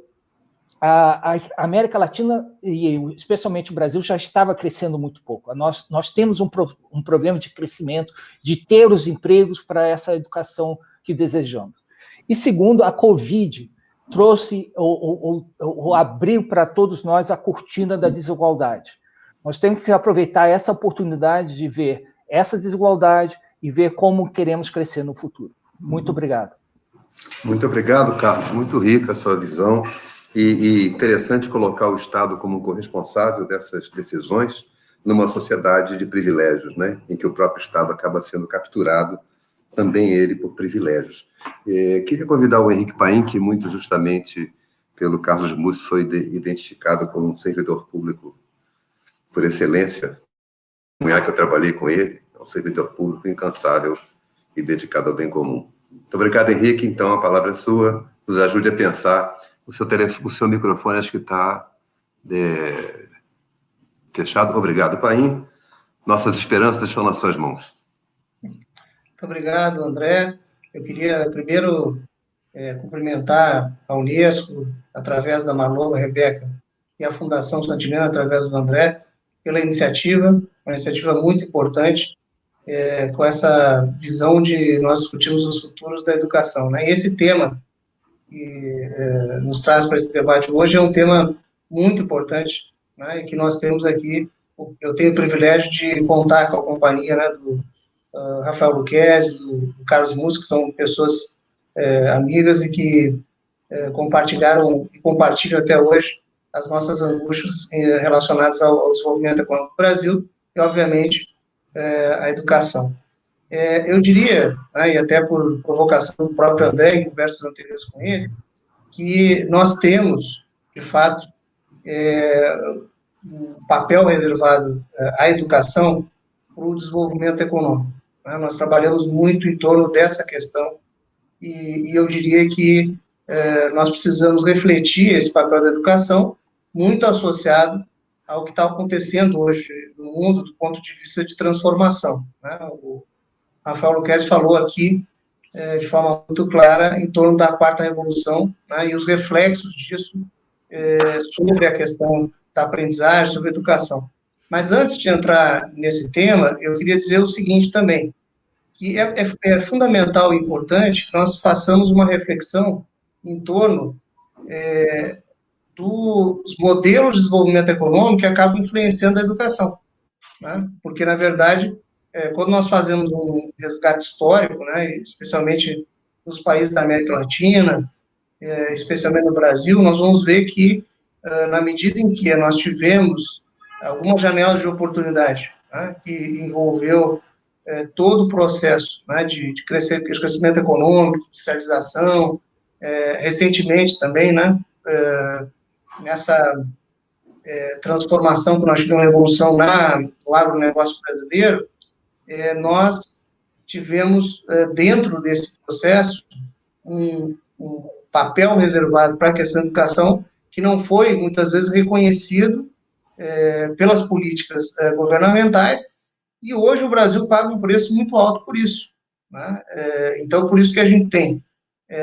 a América Latina, e especialmente o Brasil, já estava crescendo muito pouco. Nós temos um problema de crescimento, de ter os empregos para essa educação que desejamos. E segundo, a Covid trouxe ou abriu para todos nós a cortina da desigualdade. Nós temos que aproveitar essa oportunidade de ver essa desigualdade e ver como queremos crescer no futuro. Muito obrigado. Muito obrigado, Carlos. Muito rica a sua visão. E interessante colocar o Estado como corresponsável dessas decisões numa sociedade de privilégios, né? Em que o próprio Estado acaba sendo capturado, também ele, por privilégios. Queria convidar o Henrique Paim, que muito justamente pelo Carlos Mussi foi identificado como um servidor público por excelência. Que eu trabalhei com ele, é um servidor público incansável e dedicado ao bem comum. Muito obrigado, Henrique. Então, a palavra é sua. Nos ajude a pensar. O seu microfone acho que está fechado. Obrigado, Paim. Nossas esperanças estão nas suas mãos. Muito obrigado, André. Eu queria primeiro cumprimentar a Unesco, através da Marlova Rebeca, e a Fundação Santilena, através do André, pela iniciativa, uma iniciativa muito importante, com essa visão de nós discutirmos os futuros da educação, né? E esse tema que nos traz para esse debate hoje é um tema muito importante, né, e que nós temos aqui. Eu tenho o privilégio de contar com a companhia, né, do Rafael Lucchesi, do Carlos Mussi, que são pessoas amigas e que compartilharam e compartilham até hoje as nossas angústias relacionadas ao desenvolvimento econômico do Brasil e, obviamente, a educação. Eu diria, né, e até por provocação do próprio André, em conversas anteriores com ele, que nós temos, de fato, um papel reservado à educação para o desenvolvimento econômico, né? Nós trabalhamos muito em torno dessa questão e eu diria que nós precisamos refletir esse papel da educação muito associado ao que está acontecendo hoje no mundo do ponto de vista de transformação, né? O Rafael Lucchesi falou aqui de forma muito clara em torno da quarta revolução, né, e os reflexos disso sobre a questão da aprendizagem, sobre a educação. Mas antes de entrar nesse tema, eu queria dizer o seguinte também, que é fundamental e importante que nós façamos uma reflexão em torno dos modelos de desenvolvimento econômico que acabam influenciando a educação, né? Porque, na verdade, quando nós fazemos um resgate histórico, né, especialmente nos países da América Latina, especialmente no Brasil, nós vamos ver que, na medida em que nós tivemos algumas janelas de oportunidade, né, que envolveu todo o processo, né, de crescimento econômico, industrialização, recentemente também, né, nessa transformação que nós tivemos, revolução no agronegócio brasileiro, nós tivemos, dentro desse processo, um papel reservado para a questão da educação que não foi, muitas vezes, reconhecido pelas políticas governamentais, e hoje o Brasil paga um preço muito alto por isso, né? Então, por isso que a gente tem,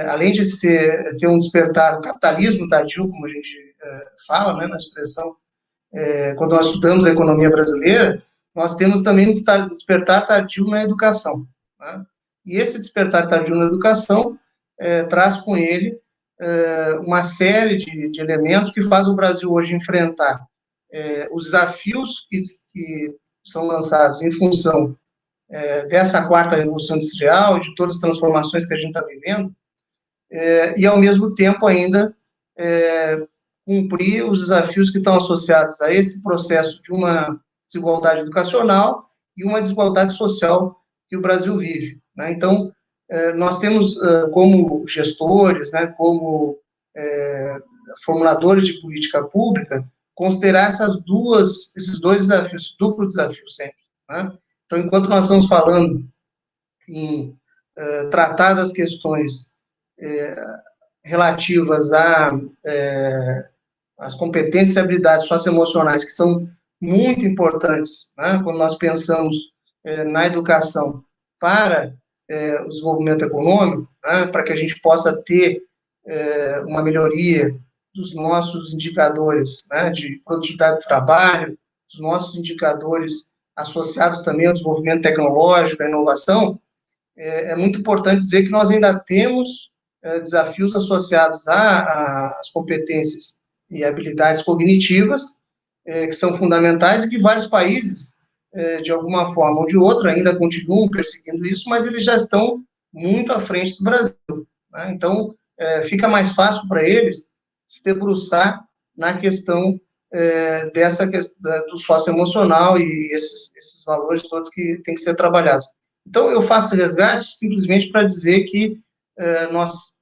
além de ter um despertar, o capitalismo tardio, como a gente fala, né, na expressão, quando nós estudamos a economia brasileira, nós temos também um despertar tardio na educação, né? E esse despertar tardio na educação traz com ele uma série de elementos que faz o Brasil hoje enfrentar os desafios que são lançados em função dessa quarta revolução industrial, de todas as transformações que a gente está vivendo, e, ao mesmo tempo, ainda cumprir os desafios que estão associados a esse processo de uma desigualdade educacional e uma desigualdade social que o Brasil vive, né? Então, nós temos, como gestores, né, como formuladores de política pública, considerar esses dois desafios, duplo desafio sempre, né? Então, enquanto nós estamos falando em tratar das questões relativas às competências e habilidades socioemocionais, que são muito importantes, né, quando nós pensamos na educação para o desenvolvimento econômico, né, para que a gente possa ter uma melhoria dos nossos indicadores, né, de produtividade do trabalho, dos nossos indicadores associados também ao desenvolvimento tecnológico, à inovação, é muito importante dizer que nós ainda temos desafios associados às competências e habilidades cognitivas, que são fundamentais e que vários países, de alguma forma ou de outra, ainda continuam perseguindo isso, mas eles já estão muito à frente do Brasil, né? Então, fica mais fácil para eles se debruçar na questão do socioemocional e esses valores todos que têm que ser trabalhados. Então, eu faço resgate simplesmente para dizer que nós,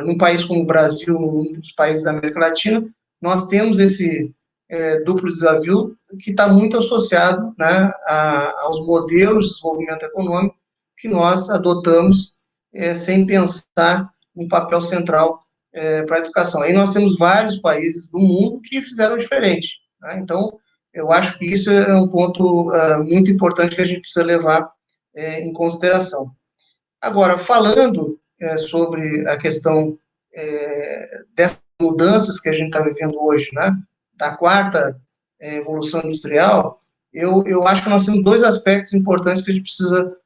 num país como o Brasil, um dos países da América Latina, nós temos esse duplo desafio que está muito associado, né, aos modelos de desenvolvimento econômico que nós adotamos sem pensar um papel central para a educação. Aí nós temos vários países do mundo que fizeram diferente, né? Então, eu acho que isso é um ponto muito importante que a gente precisa levar em consideração. Agora, falando sobre a questão dessas mudanças que a gente está vivendo hoje, né, da quarta evolução industrial, eu acho que nós temos dois aspectos importantes que a gente precisa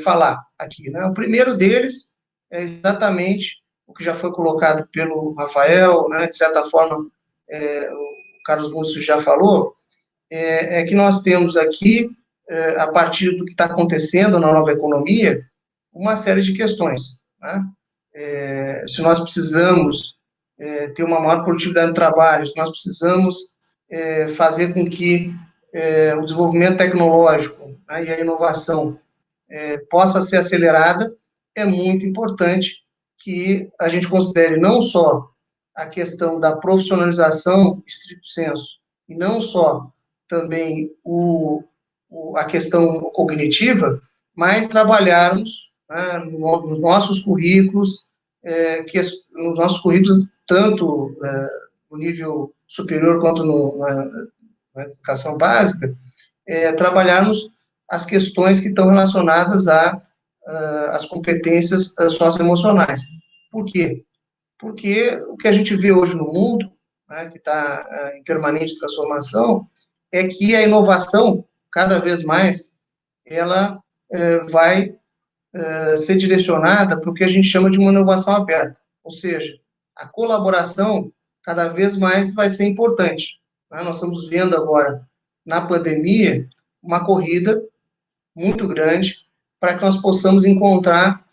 falar aqui, né? O primeiro deles é exatamente o que já foi colocado pelo Rafael, né, de certa forma, o Carlos Múcio já falou, é que nós temos aqui, a partir do que está acontecendo na nova economia, uma série de questões, né? Se nós precisamos ter uma maior produtividade no trabalho, se nós precisamos fazer com que o desenvolvimento tecnológico, né, e a inovação possa ser acelerada, é muito importante que a gente considere não só a questão da profissionalização, estrito sensu, e não só também a questão cognitiva, mas trabalharmos, né, nos nossos currículos, nos nossos currículos, tanto no nível superior quanto na educação básica, trabalharmos as questões que estão relacionadas às competências socioemocionais. Por quê? Porque o que a gente vê hoje no mundo, né, que está em permanente transformação, é que a inovação, cada vez mais, ela vai ser direcionada para o que a gente chama de uma inovação aberta, ou seja, a colaboração cada vez mais vai ser importante, né? Nós estamos vendo agora, na pandemia, uma corrida muito grande para que nós possamos encontrar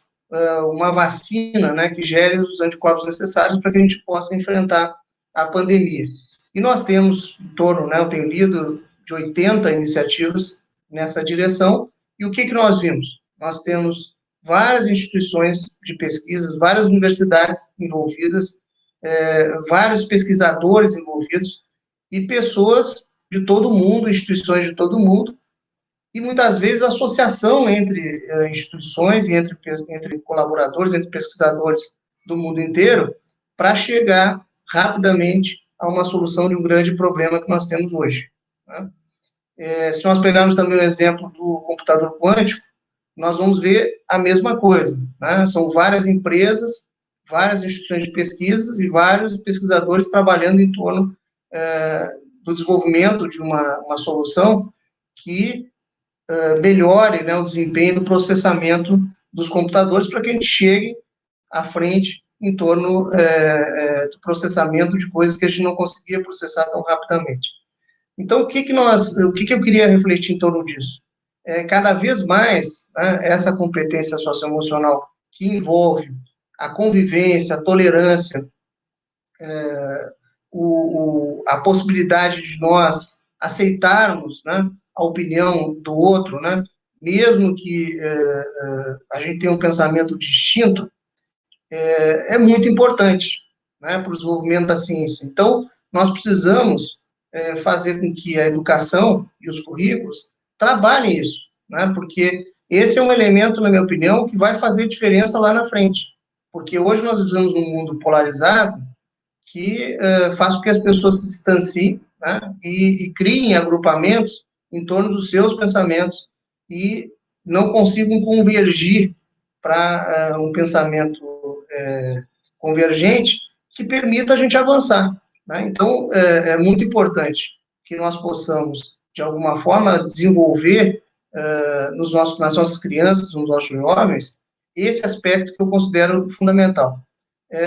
uma vacina, né, que gere os anticorpos necessários para que a gente possa enfrentar a pandemia. E nós temos em torno, né, eu tenho lido, de 80 iniciativas nessa direção, e o que nós vimos? Nós temos várias instituições de pesquisas, várias universidades envolvidas, vários pesquisadores envolvidos, e pessoas de todo mundo, instituições de todo mundo, e muitas vezes a associação entre instituições e entre colaboradores, entre pesquisadores do mundo inteiro, para chegar rapidamente a uma solução de um grande problema que nós temos hoje. Né? Se nós pegarmos também o exemplo do computador quântico, nós vamos ver a mesma coisa. Né? São várias empresas, várias instituições de pesquisa e vários pesquisadores trabalhando em torno do desenvolvimento de uma solução que melhore, né, o desempenho do processamento dos computadores para que a gente chegue à frente em torno do processamento de coisas que a gente não conseguia processar tão rapidamente. Então, o que eu queria refletir em torno disso? Cada vez mais, né, essa competência socioemocional que envolve a convivência, a tolerância, a possibilidade de nós aceitarmos, né, a opinião do outro, né, mesmo que a gente tenha um pensamento distinto, é muito importante, né, para o desenvolvimento da ciência. Então, nós precisamos fazer com que a educação e os currículos trabalhem isso, né, porque esse é um elemento, na minha opinião, que vai fazer diferença lá na frente, porque hoje nós vivemos num mundo polarizado que faz com que as pessoas se distanciem, né, e criem agrupamentos em torno dos seus pensamentos e não consigam convergir para um pensamento convergente que permita a gente avançar. Né? Então, é muito importante que nós possamos, de alguma forma, desenvolver nas nossas crianças, nos nossos jovens, esse aspecto que eu considero fundamental.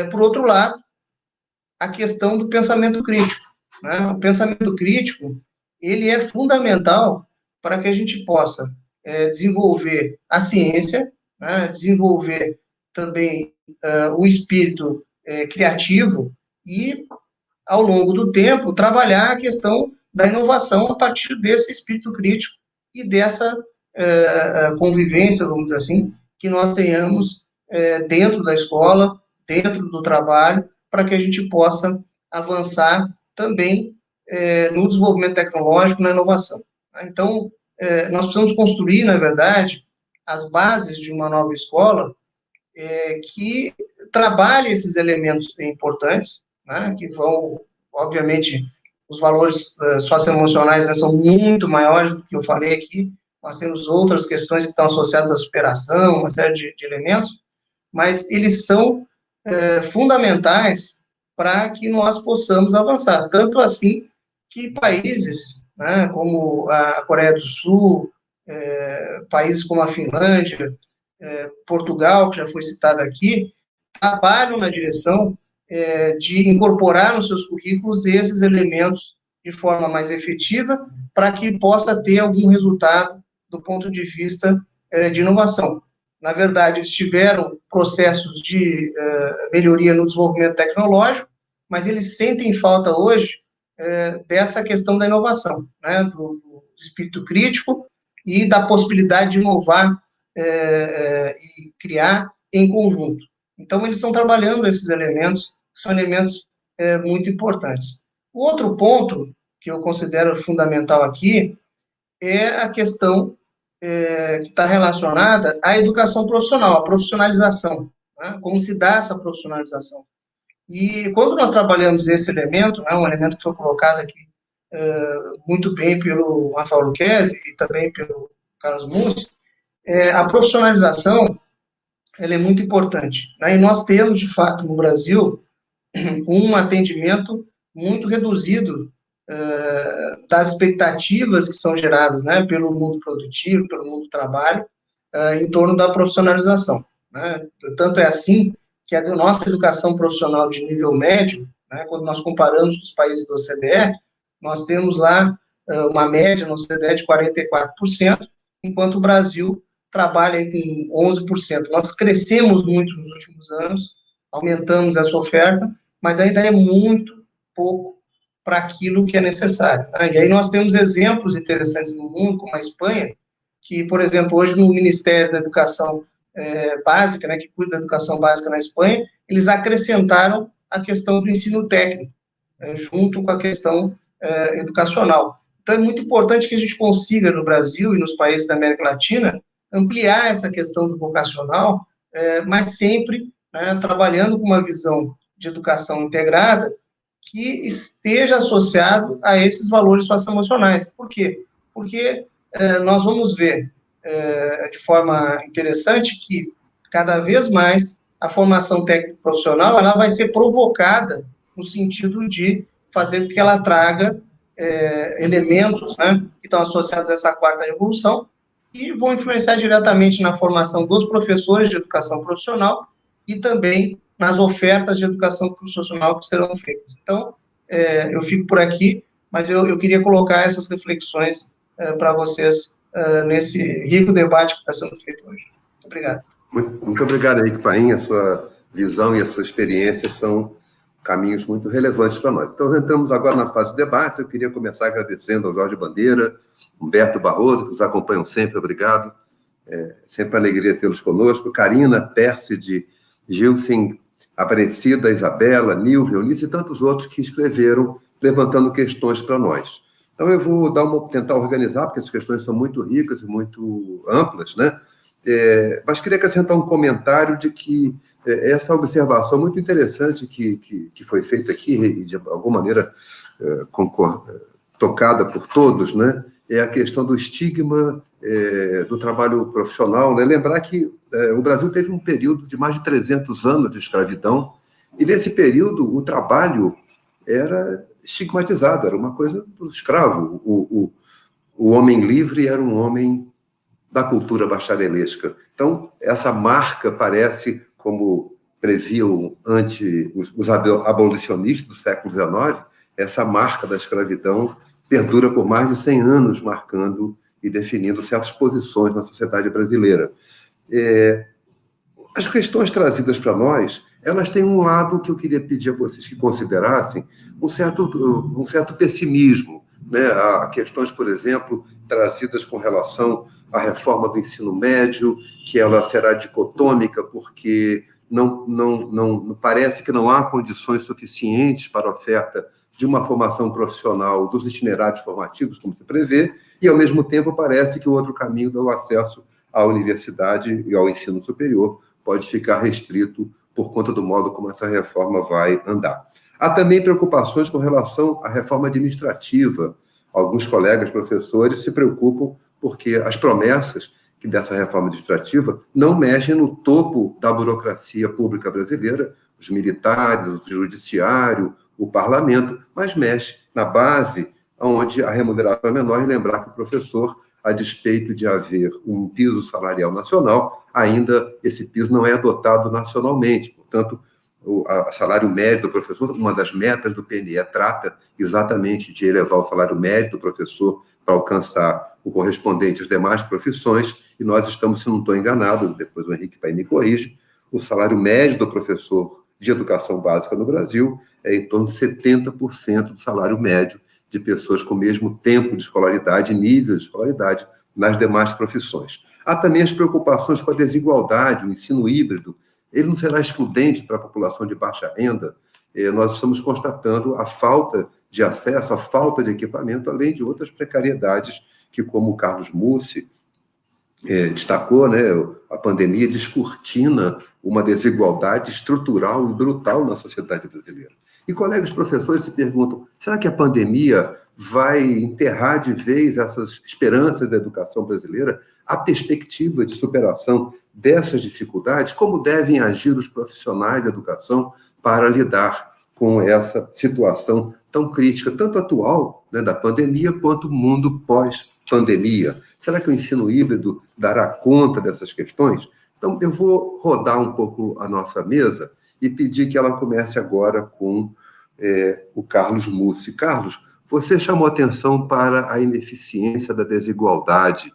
Por outro lado, a questão do pensamento crítico. Né? O pensamento crítico, ele é fundamental para que a gente possa desenvolver a ciência, né? Desenvolver também o espírito criativo e, ao longo do tempo, trabalhar a questão da inovação a partir desse espírito crítico e dessa convivência, vamos dizer assim, que nós tenhamos dentro da escola, dentro do trabalho, para que a gente possa avançar também no desenvolvimento tecnológico, na inovação. Então, nós precisamos construir, na verdade, as bases de uma nova escola que trabalhe esses elementos importantes, né, que vão, obviamente, os valores socioemocionais, né, são muito maiores do que eu falei aqui, nós temos outras questões que estão associadas à superação, uma série de elementos, mas eles são fundamentais para que nós possamos avançar. Tanto assim que países, né, como a Coreia do Sul, países como a Finlândia, Portugal, que já foi citado aqui, trabalham na direção de incorporar nos seus currículos esses elementos de forma mais efetiva, para que possa ter algum resultado do ponto de vista de inovação. Na verdade, eles tiveram processos de melhoria no desenvolvimento tecnológico, mas eles sentem falta hoje dessa questão da inovação, né, do espírito crítico e da possibilidade de inovar e criar em conjunto. Então, eles estão trabalhando esses elementos, que são elementos muito importantes. O outro ponto que eu considero fundamental aqui é a questão que está relacionada à educação profissional, à profissionalização, né? Como se dá essa profissionalização. E quando nós trabalhamos esse elemento, né, um elemento que foi colocado aqui muito bem pelo Rafael Lucchesi e também pelo Carlos Mussi, a profissionalização ela é muito importante. Né? E nós temos, de fato, no Brasil, um atendimento muito reduzido das expectativas que são geradas, né, pelo mundo produtivo, pelo mundo do trabalho, em torno da profissionalização. Né? Tanto é assim que a nossa educação profissional de nível médio, né, quando nós comparamos com os países do OCDE, nós temos lá uma média no OCDE de 44%, enquanto o Brasil trabalha aí com 11%. Nós crescemos muito nos últimos anos, aumentamos essa oferta, mas ainda é muito pouco para aquilo que é necessário. E aí nós temos exemplos interessantes no mundo, como a Espanha, que, por exemplo, hoje no Ministério da Educação Básica, né, que cuida da educação básica na Espanha, eles acrescentaram a questão do ensino técnico, junto com a questão educacional. Então, é muito importante que a gente consiga, no Brasil e nos países da América Latina, ampliar essa questão do vocacional, mas sempre, né, trabalhando com uma visão de educação integrada que esteja associado a esses valores socioemocionais. Por quê? Porque nós vamos ver de forma interessante que, cada vez mais, a formação técnico-profissional ela vai ser provocada no sentido de fazer com que ela traga elementos, né, que estão associados a essa quarta revolução e vão influenciar diretamente na formação dos professores de educação profissional e também nas ofertas de educação profissional que serão feitas. Então, eu fico por aqui, mas eu queria colocar essas reflexões para vocês nesse rico debate que está sendo feito hoje. Muito obrigado. Muito obrigado, Henrique Paim. A sua visão e a sua experiência são caminhos muito relevantes para nós. Então, entramos agora na fase de debate. Eu queria começar agradecendo ao Jorge Bandeira, Humberto Barroso, que nos acompanham sempre, obrigado. Sempre uma alegria tê-los conosco. Karina, Pérside, Gilson, Aparecida, Isabela, Nilvia, Eunice e tantos outros que escreveram, levantando questões para nós. Então, eu vou tentar organizar, porque essas questões são muito ricas e muito amplas, né? Mas queria acrescentar um comentário de que essa observação muito interessante que foi feita aqui, e de alguma maneira tocada por todos, né? É a questão do estigma do trabalho profissional, né? Lembrar que o Brasil teve um período de mais de 300 anos de escravidão, e nesse período o trabalho era estigmatizado, era uma coisa do escravo. O homem livre era um homem da cultura bacharelesca. Então, essa marca parece, como previam os abolicionistas do século XIX, essa marca da escravidão perdura por mais de 100 anos, marcando e definindo certas posições na sociedade brasileira. As questões trazidas para nós, elas têm um lado que eu queria pedir a vocês que considerassem, um certo pessimismo, né? Há questões, por exemplo, trazidas com relação à reforma do ensino médio, que ela será dicotômica, porque não parece que não há condições suficientes para a oferta de uma formação profissional dos itinerários formativos, como se prevê, e, ao mesmo tempo, parece que o outro caminho do acesso à universidade e ao ensino superior pode ficar restrito por conta do modo como essa reforma vai andar. Há também preocupações com relação à reforma administrativa. Alguns colegas professores se preocupam porque as promessas dessa reforma administrativa não mexem no topo da burocracia pública brasileira, os militares, o judiciário, o parlamento, mas mexe na base, onde a remuneração é menor, e lembrar que o professor, a despeito de haver um piso salarial nacional, ainda esse piso não é adotado nacionalmente. Portanto, o salário médio do professor, uma das metas do PNE, trata exatamente de elevar o salário médio do professor para alcançar o correspondente às demais profissões, e nós estamos, se não estou enganado, depois o Henrique Paim me corrige, o salário médio do professor de educação básica no Brasil é em torno de 70% do salário médio de pessoas com o mesmo tempo de escolaridade, nível de escolaridade, nas demais profissões. Há também as preocupações com a desigualdade, o ensino híbrido, ele não será excludente para a população de baixa renda. Nós estamos constatando a falta de acesso, a falta de equipamento, além de outras precariedades que, como o Carlos Mussi destacou, né, a pandemia descortina uma desigualdade estrutural e brutal na sociedade brasileira. E colegas professores se perguntam, será que a pandemia vai enterrar de vez essas esperanças da educação brasileira? A perspectiva de superação dessas dificuldades, como devem agir os profissionais da educação para lidar com essa situação tão crítica, tanto atual, né, da pandemia, quanto o mundo pós-pandemia? Será que o ensino híbrido dará conta dessas questões? Então, eu vou rodar um pouco a nossa mesa e pedir que ela comece agora com o Carlos Mussi. Carlos, você chamou atenção para a ineficiência da desigualdade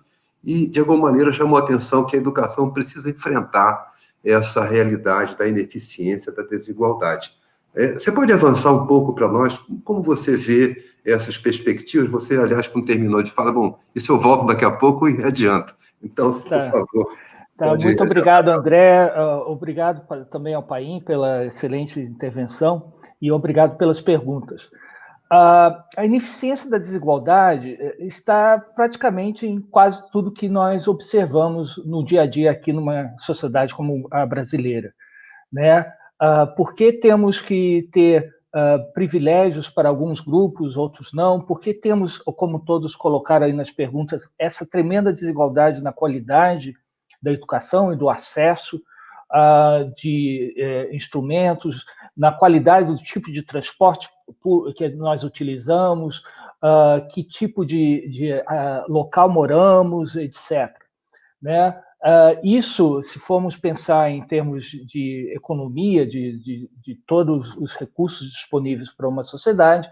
e, de alguma maneira, chamou a atenção que a educação precisa enfrentar essa realidade da ineficiência, da desigualdade. Você pode avançar um pouco para nós? Como você vê essas perspectivas? Você, aliás, quando terminou de falar, bom, isso eu volto daqui a pouco e adianto. Então, por favor. Muito obrigado, André. Obrigado também ao Paim pela excelente intervenção e obrigado pelas perguntas. A ineficiência da desigualdade está praticamente em quase tudo que nós observamos no dia a dia aqui numa sociedade como a brasileira, né? Por que temos que ter privilégios para alguns grupos, outros não? Por que temos, como todos colocaram aí nas perguntas, essa tremenda desigualdade na qualidade da educação e do acesso de instrumentos, na qualidade do tipo de transporte que nós utilizamos, que tipo de local moramos, etc. Né? Isso, se formos pensar em termos de economia, de todos os recursos disponíveis para uma sociedade,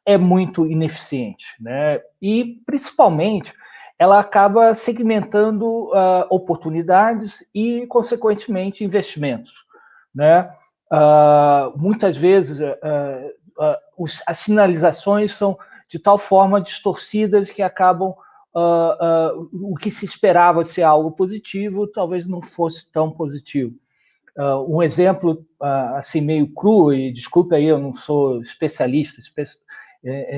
é muito ineficiente, né? E, principalmente, ela acaba segmentando oportunidades e, consequentemente, investimentos, né? Muitas vezes, as sinalizações são de tal forma distorcidas que acabam o que se esperava ser algo positivo, talvez não fosse tão positivo. Um exemplo assim meio cru, e desculpe aí, eu não sou especialista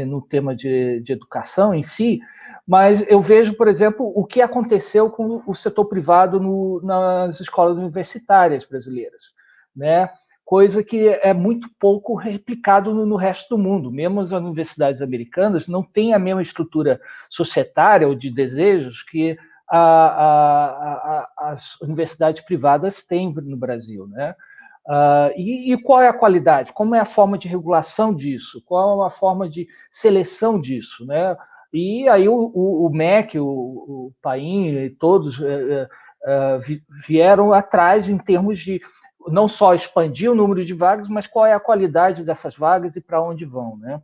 no tema de educação em si, mas eu vejo, por exemplo, o que aconteceu com o setor privado nas escolas universitárias brasileiras, né? Coisa que é muito pouco replicado no resto do mundo. Mesmo as universidades americanas não têm a mesma estrutura societária ou de desejos que as universidades privadas têm no Brasil, né? E qual é a qualidade? Como é a forma de regulação disso? Qual é a forma de seleção disso, né? E aí o MEC, o Paim e todos vieram atrás em termos de não só expandir o número de vagas, mas qual é a qualidade dessas vagas e para onde vão, né?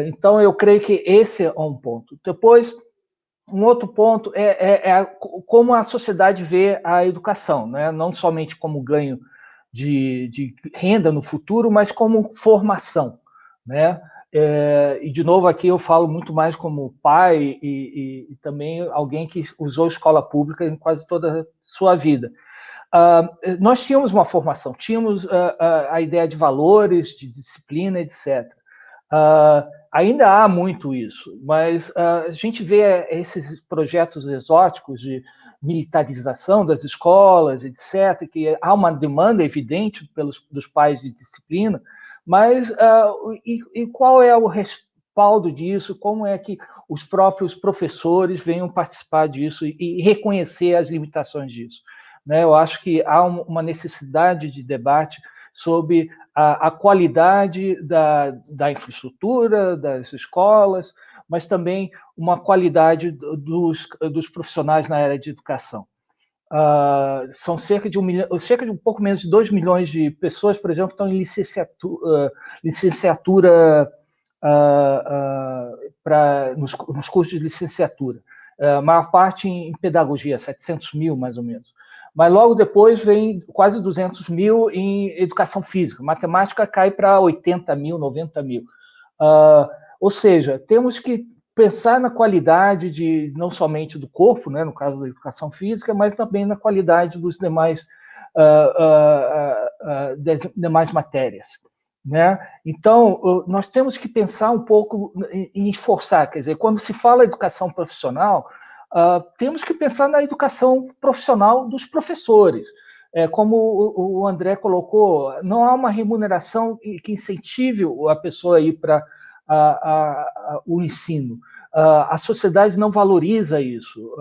Então, eu creio que esse é um ponto. Depois, um outro ponto é como a sociedade vê a educação, né? Não somente como ganho de renda no futuro, mas como formação, né? E, de novo, aqui eu falo muito mais como pai e também alguém que usou escola pública em quase toda a sua vida. Nós tínhamos uma formação, tínhamos a ideia de valores, de disciplina, etc. Ainda há muito isso, mas a gente vê esses projetos exóticos de militarização das escolas, etc., que há uma demanda evidente dos pais de disciplina, mas e qual é o respaldo disso? Como é que os próprios professores venham participar disso e reconhecer as limitações disso? Né? Eu acho que há uma necessidade de debate sobre a qualidade da infraestrutura, das escolas, mas também uma qualidade dos profissionais na área de educação. São cerca de um pouco menos de 2 milhões de pessoas, por exemplo, que estão em licenciatura nos cursos de licenciatura. A maior parte em pedagogia, 700 mil, mais ou menos. Mas logo depois vem quase 200 mil em educação física. Matemática cai para 80 mil, 90 mil. Ou seja, temos que pensar na qualidade não somente do corpo, né, no caso da educação física, mas também na qualidade dos das demais matérias. Né? Então, nós temos que pensar um pouco em esforçar. Quer dizer, quando se fala educação profissional, temos que pensar na educação profissional dos professores. Como o André colocou, não há uma remuneração que incentive a pessoa a ir para o ensino. A sociedade não valoriza isso.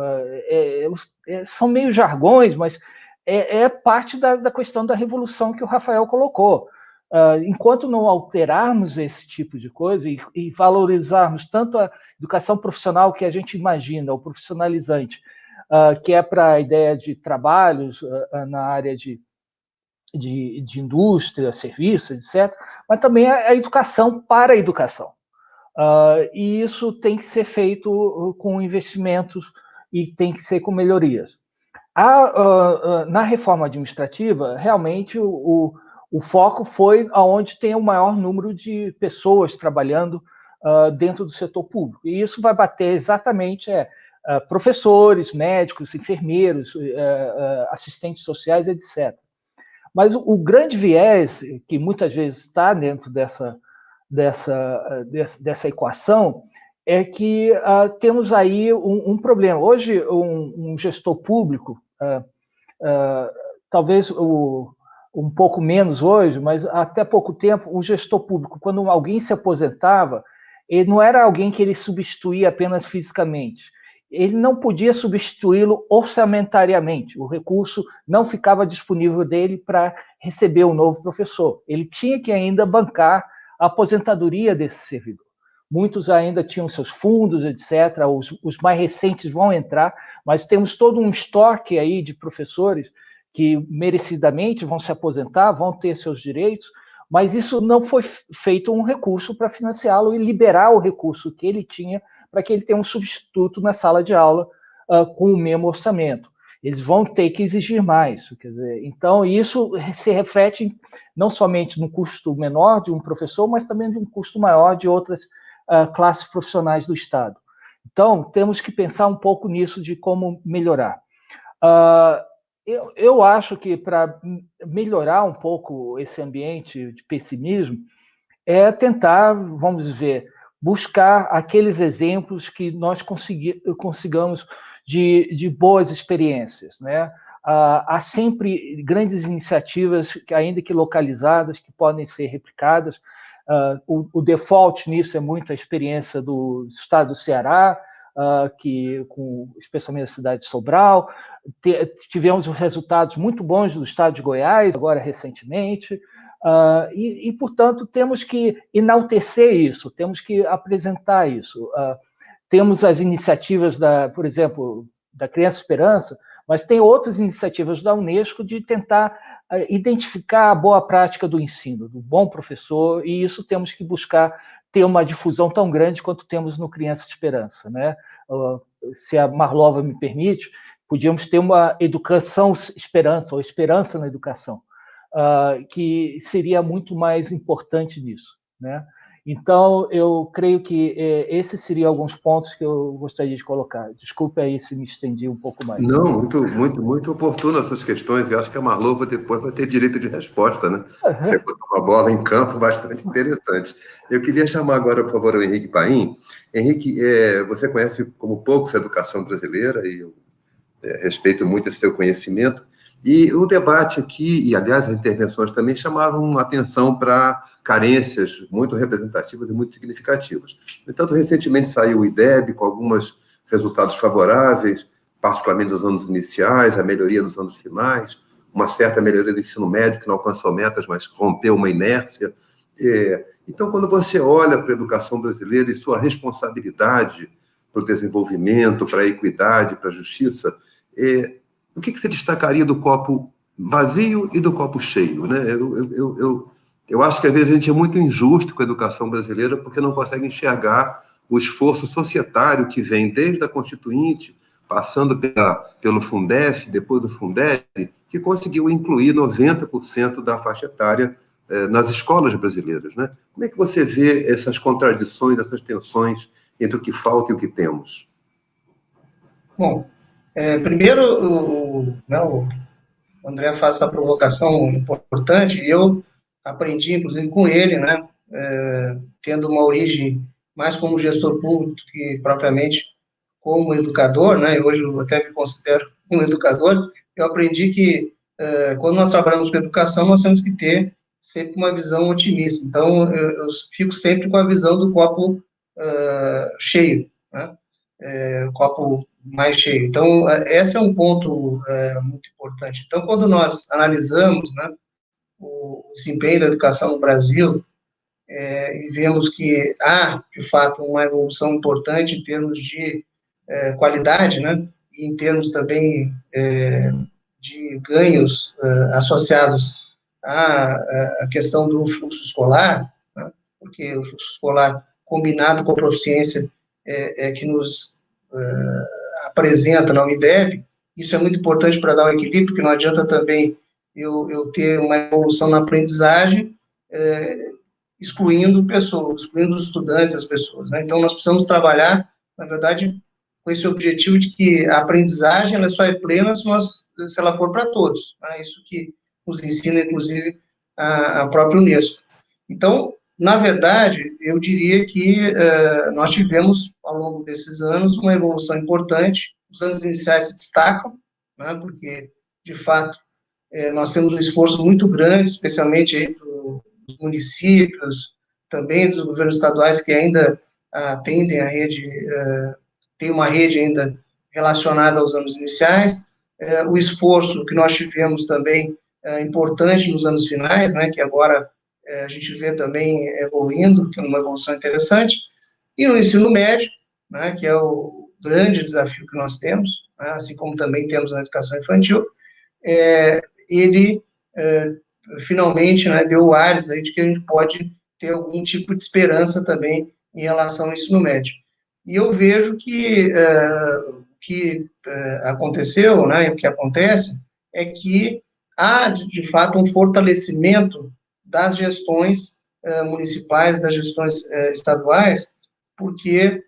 São meio jargões, mas é parte da questão da revolução que o Rafael colocou. Enquanto não alterarmos esse tipo de coisa e valorizarmos tanto a educação profissional que a gente imagina, o profissionalizante, que é para a ideia de trabalhos na área de indústria, serviços, etc., mas também a educação para a educação. e isso tem que ser feito com investimentos e tem que ser com melhorias. Na reforma administrativa, realmente o foco foi aonde tem o maior número de pessoas trabalhando dentro do setor público. E isso vai bater exatamente professores, médicos, enfermeiros, assistentes sociais, etc. Mas o grande viés, que muitas vezes está dentro dessa equação, é que temos aí um problema. Hoje, um gestor público, talvez um pouco menos hoje, mas até pouco tempo, o gestor público, quando alguém se aposentava, ele não era alguém que ele substituía apenas fisicamente. Ele não podia substituí-lo orçamentariamente. O recurso não ficava disponível dele para receber um novo professor. Ele tinha que ainda bancar a aposentadoria desse servidor. Muitos ainda tinham seus fundos, etc. Os mais recentes vão entrar, mas temos todo um estoque aí de professores que merecidamente vão se aposentar, vão ter seus direitos, mas isso não foi feito um recurso para financiá-lo e liberar o recurso que ele tinha para que ele tenha um substituto na sala de aula com o mesmo orçamento. Eles vão ter que exigir mais. Quer dizer, então, isso se reflete não somente no custo menor de um professor, mas também de um custo maior de outras classes profissionais do Estado. Então, temos que pensar um pouco nisso de como melhorar. Eu acho que para melhorar um pouco esse ambiente de pessimismo, é tentar, vamos dizer, buscar aqueles exemplos que nós consigamos de boas experiências, né? Há sempre grandes iniciativas, ainda que localizadas, que podem ser replicadas. O default nisso é muito a experiência do estado do Ceará, especialmente a cidade de Sobral. Tivemos resultados muito bons do estado de Goiás, agora recentemente. Portanto, temos que enaltecer isso, temos que apresentar isso. Temos as iniciativas, por exemplo, da Criança Esperança, mas tem outras iniciativas da Unesco de tentar identificar a boa prática do ensino, do bom professor, e isso temos que buscar ter uma difusão tão grande quanto temos no Criança Esperança, né? Se a Marlova me permite, podíamos ter uma educação esperança, ou esperança na educação, que seria muito mais importante nisso, né? Então, eu creio que esses seriam alguns pontos que eu gostaria de colocar. Desculpe aí se me estendi um pouco mais. Não, muito oportuno essas questões, e acho que a Marlova depois vai ter direito de resposta, né? Você botou uma bola em campo bastante interessante. Eu queria chamar agora, por favor, o Henrique Paim. Henrique, você conhece como poucos a educação brasileira, e eu respeito muito esse seu conhecimento. E o debate aqui, e aliás as intervenções também, chamaram atenção para carências muito representativas e muito significativas. No entanto, recentemente saiu o IDEB com alguns resultados favoráveis, particularmente nos anos iniciais, a melhoria nos anos finais, uma certa melhoria do ensino médio que não alcançou metas, mas rompeu uma inércia. Então, quando você olha para a educação brasileira e sua responsabilidade para o desenvolvimento, para a equidade, para a justiça, o que você destacaria do copo vazio e do copo cheio, né? Eu acho que, às vezes, a gente é muito injusto com a educação brasileira porque não consegue enxergar o esforço societário que vem desde a Constituinte, passando pelo Fundef, depois do Fundeb, que conseguiu incluir 90% da faixa etária nas escolas brasileiras, né? Como é que você vê essas contradições, essas tensões entre o que falta e o que temos? Bom, primeiro, o André faz essa provocação importante, e eu aprendi, inclusive, com ele, né, tendo uma origem mais como gestor público que propriamente como educador, né, hoje eu até me considero um educador. Eu aprendi que quando nós trabalhamos com educação, nós temos que ter sempre uma visão otimista. Então, eu fico sempre com a visão do copo cheio, né, copo mais cheio. Então, esse é um ponto muito importante. Então, quando nós analisamos, né, o desempenho da educação no Brasil, e vemos que há, de fato, uma evolução importante em termos de qualidade, né, e em termos também de ganhos associados à questão do fluxo escolar, né, porque o fluxo escolar, combinado com a proficiência que nos apresenta na UNIDEB. Isso é muito importante para dar o equilíbrio, porque não adianta também eu ter uma evolução na aprendizagem excluindo pessoas, excluindo os estudantes, as pessoas, né? Então, nós precisamos trabalhar, na verdade, com esse objetivo de que a aprendizagem ela só é plena se ela for para todos, né? Isso que nos ensina, inclusive, a própria Unesco. Então, na verdade, eu diria que nós tivemos, ao longo desses anos, uma evolução importante. Os anos iniciais se destacam, né? Porque, de fato, nós temos um esforço muito grande, especialmente aí dos municípios, também dos governos estaduais que ainda atendem a rede, tem uma rede ainda relacionada aos anos iniciais, o esforço que nós tivemos também importante nos anos finais, né, que agora a gente vê também evoluindo, tendo uma evolução interessante, e no ensino médio, né, que é o grande desafio que nós temos, né, assim como também temos na educação infantil, ele finalmente, né, deu ares aí de que a gente pode ter algum tipo de esperança também em relação ao ensino médio. E eu vejo que o que aconteceu, né, o que acontece, é que há, de fato, um fortalecimento das gestões municipais, das gestões estaduais, porque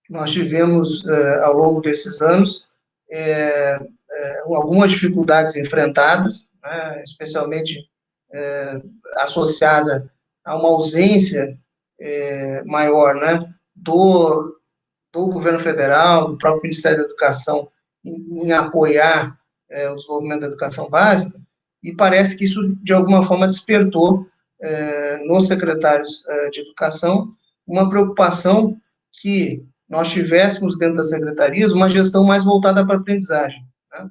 nós tivemos, ao longo desses anos, algumas dificuldades enfrentadas, né, especialmente associada a uma ausência maior, né, do governo federal, do próprio Ministério da Educação, em apoiar o desenvolvimento da educação básica, e parece que isso, de alguma forma, despertou nos secretários de educação uma preocupação que nós tivéssemos dentro das secretarias uma gestão mais voltada para a aprendizagem. Né?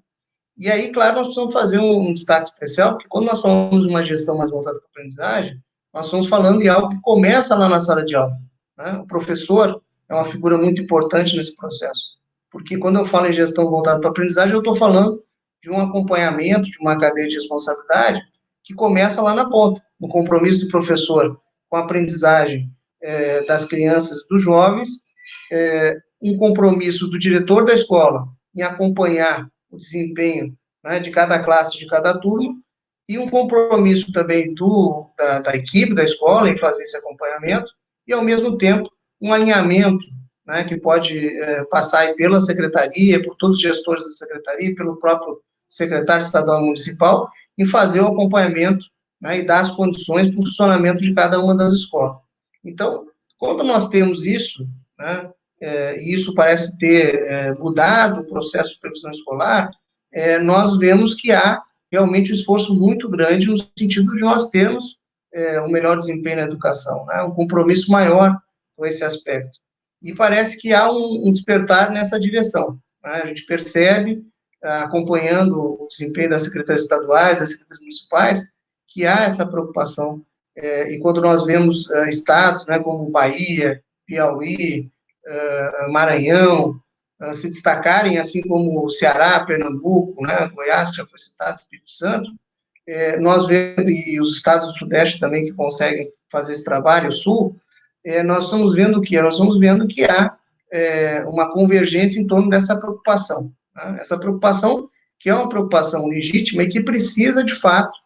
E aí, claro, nós precisamos fazer um destaque especial, porque quando nós falamos de uma gestão mais voltada para a aprendizagem, nós estamos falando de algo que começa lá na sala de aula. Né? O professor é uma figura muito importante nesse processo, porque quando eu falo em gestão voltada para a aprendizagem, eu estou falando de um acompanhamento, de uma cadeia de responsabilidade que começa lá na ponta, no compromisso do professor com a aprendizagem das crianças e dos jovens, um compromisso do diretor da escola em acompanhar o desempenho, né, de cada classe, de cada turma, e um compromisso também da equipe da escola em fazer esse acompanhamento, e, ao mesmo tempo, um alinhamento, né, que pode passar pela secretaria, por todos os gestores da secretaria, pelo próprio secretário estadual e municipal, em fazer o acompanhamento, né, e dar as condições para o funcionamento de cada uma das escolas. Então, quando nós temos isso, né, e isso parece ter mudado o processo de supervisão escolar, nós vemos que há realmente um esforço muito grande no sentido de nós termos um melhor desempenho na educação, né, um compromisso maior com esse aspecto. E parece que há um despertar nessa direção. Né, a gente percebe, acompanhando o desempenho das secretarias estaduais, das secretarias municipais, que há essa preocupação. E quando nós vemos estados, né, como Bahia, Piauí, Maranhão, se destacarem, assim como Ceará, Pernambuco, né, Goiás, que já foi citado, Espírito Santo, nós vemos, e os estados do Sudeste também que conseguem fazer esse trabalho, o Sul, nós estamos vendo o quê? Nós estamos vendo que há uma convergência em torno dessa preocupação. Né? Essa preocupação, que é uma preocupação legítima e que precisa, de fato,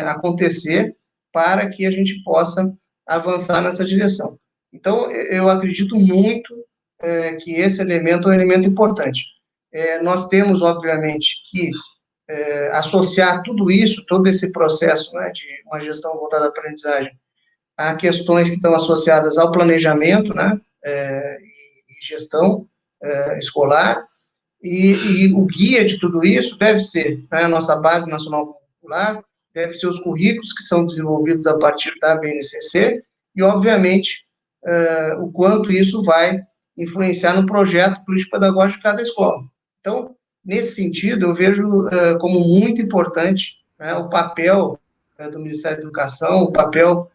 acontecer para que a gente possa avançar nessa direção. Então, eu acredito muito que esse elemento é um elemento importante. Nós temos, obviamente, que associar tudo isso, todo esse processo, né, de uma gestão voltada à aprendizagem, a questões que estão associadas ao planejamento, né, e gestão escolar, e o guia de tudo isso deve ser, né, a nossa Base Nacional Curricular, deve ser os currículos que são desenvolvidos a partir da BNCC, e, obviamente, o quanto isso vai influenciar no projeto político-pedagógico de cada escola. Então, nesse sentido, eu vejo como muito importante, né, o papel do Ministério da Educação, o papel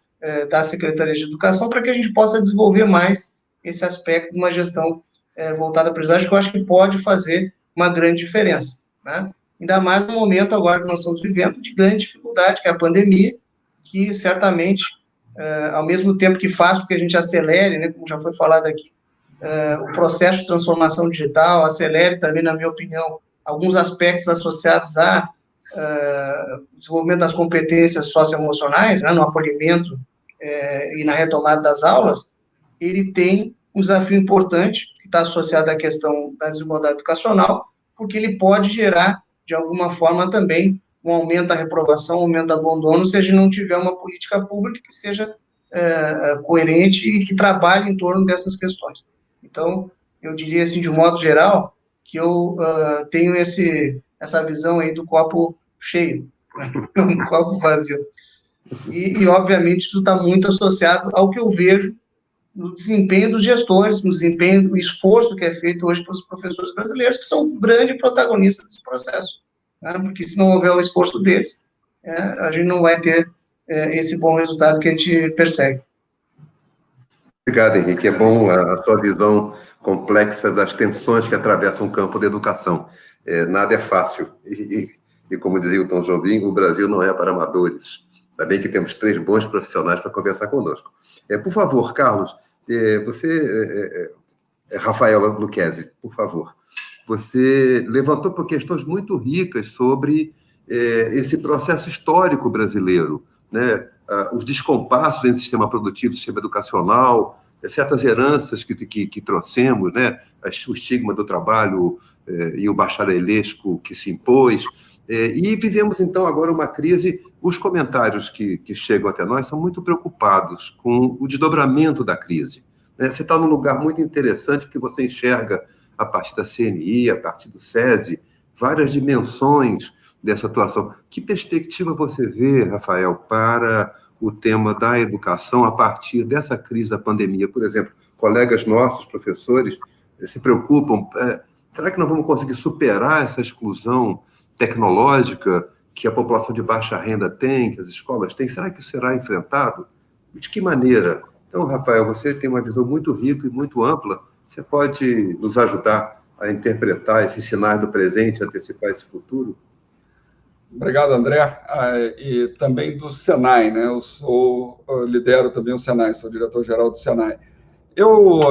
da Secretaria de Educação, para que a gente possa desenvolver mais esse aspecto de uma gestão voltada à aprendizagem, que eu acho que pode fazer uma grande diferença, né? Ainda mais no momento agora que nós estamos vivendo de grande dificuldade, que é a pandemia, que certamente ao mesmo tempo que faz com que a gente acelere, né, como já foi falado aqui, o processo de transformação digital, acelere também, na minha opinião, alguns aspectos associados a desenvolvimento das competências socioemocionais, né, no acolhimento e na retomada das aulas, ele tem um desafio importante que está associado à questão da desigualdade educacional, porque ele pode gerar, de alguma forma, também um aumento da reprovação, um aumento do abandono, se a gente não tiver uma política pública que seja coerente e que trabalhe em torno dessas questões. Então, eu diria, assim, de um modo geral, que eu tenho essa visão aí do copo cheio, um copo vazio. E, obviamente, isso está muito associado ao que eu vejo no desempenho dos gestores, no desempenho, do esforço que é feito hoje pelos professores brasileiros, que são grandes protagonistas desse processo, né? Porque se não houver o esforço deles, a gente não vai ter esse bom resultado que a gente persegue. Obrigado, Henrique. É bom a sua visão complexa das tensões que atravessam o campo da educação. Nada é fácil. E como dizia o Tom Jobim, o Brasil não é para amadores. Ainda bem que temos 3 bons profissionais para conversar conosco. Por favor, Carlos, Rafael Lucchesi, por favor. Você levantou por questões muito ricas sobre esse processo histórico brasileiro, né? Os descompassos entre o sistema produtivo e o sistema educacional, certas heranças que trouxemos, né? O estigma do trabalho e o bacharelesco que se impôs. E vivemos, então, agora uma crise. Os comentários que chegam até nós são muito preocupados com o desdobramento da crise, né? Você está num lugar muito interessante, porque você enxerga, a partir da CNI, a partir do SESI, várias dimensões dessa atuação. Que perspectiva você vê, Rafael, para o tema da educação a partir dessa crise da pandemia? Por exemplo, colegas nossos, professores, se preocupam, será que nós vamos conseguir superar essa exclusão tecnológica que a população de baixa renda tem, que as escolas têm? Será que isso será enfrentado? De que maneira? Então, Rafael, você tem uma visão muito rica e muito ampla. Você pode nos ajudar a interpretar esses sinais do presente, antecipar esse futuro? Obrigado, André. E também do Senai, né? Eu lidero também o Senai, sou diretor-geral do Senai. Eu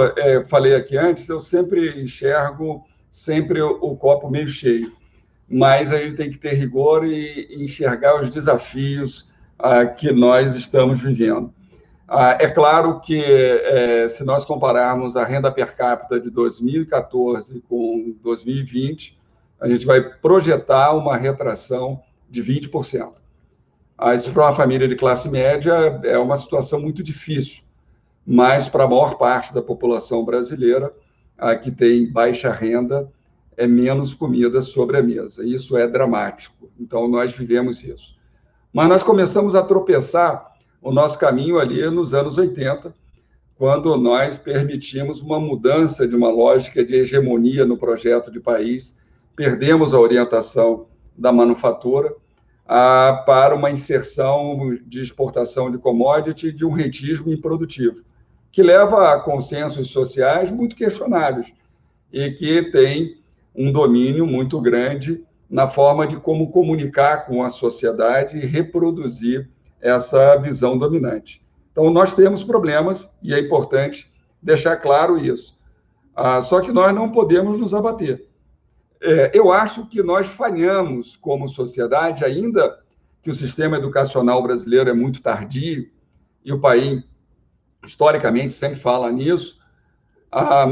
falei aqui antes, eu sempre enxergo o copo meio cheio, mas a gente tem que ter rigor e enxergar os desafios que nós estamos vivendo. É claro que, se nós compararmos a renda per capita de 2014 com 2020, a gente vai projetar uma retração de 20%. Isso para uma família de classe média é uma situação muito difícil, mas para a maior parte da população brasileira, que tem baixa renda, é menos comida sobre a mesa. Isso é dramático. Então, nós vivemos isso. Mas nós começamos a tropeçar o nosso caminho ali nos anos 80, quando nós permitimos uma mudança de uma lógica de hegemonia no projeto de país, perdemos a orientação da manufatura para uma inserção de exportação de commodity, de um rentismo improdutivo, que leva a consensos sociais muito questionáveis e que tem um domínio muito grande na forma de como comunicar com a sociedade e reproduzir essa visão dominante. Então, nós temos problemas e é importante deixar claro isso. Só que nós não podemos nos abater. Eu acho que nós falhamos como sociedade, ainda que o sistema educacional brasileiro é muito tardio, e o país, historicamente, sempre fala nisso,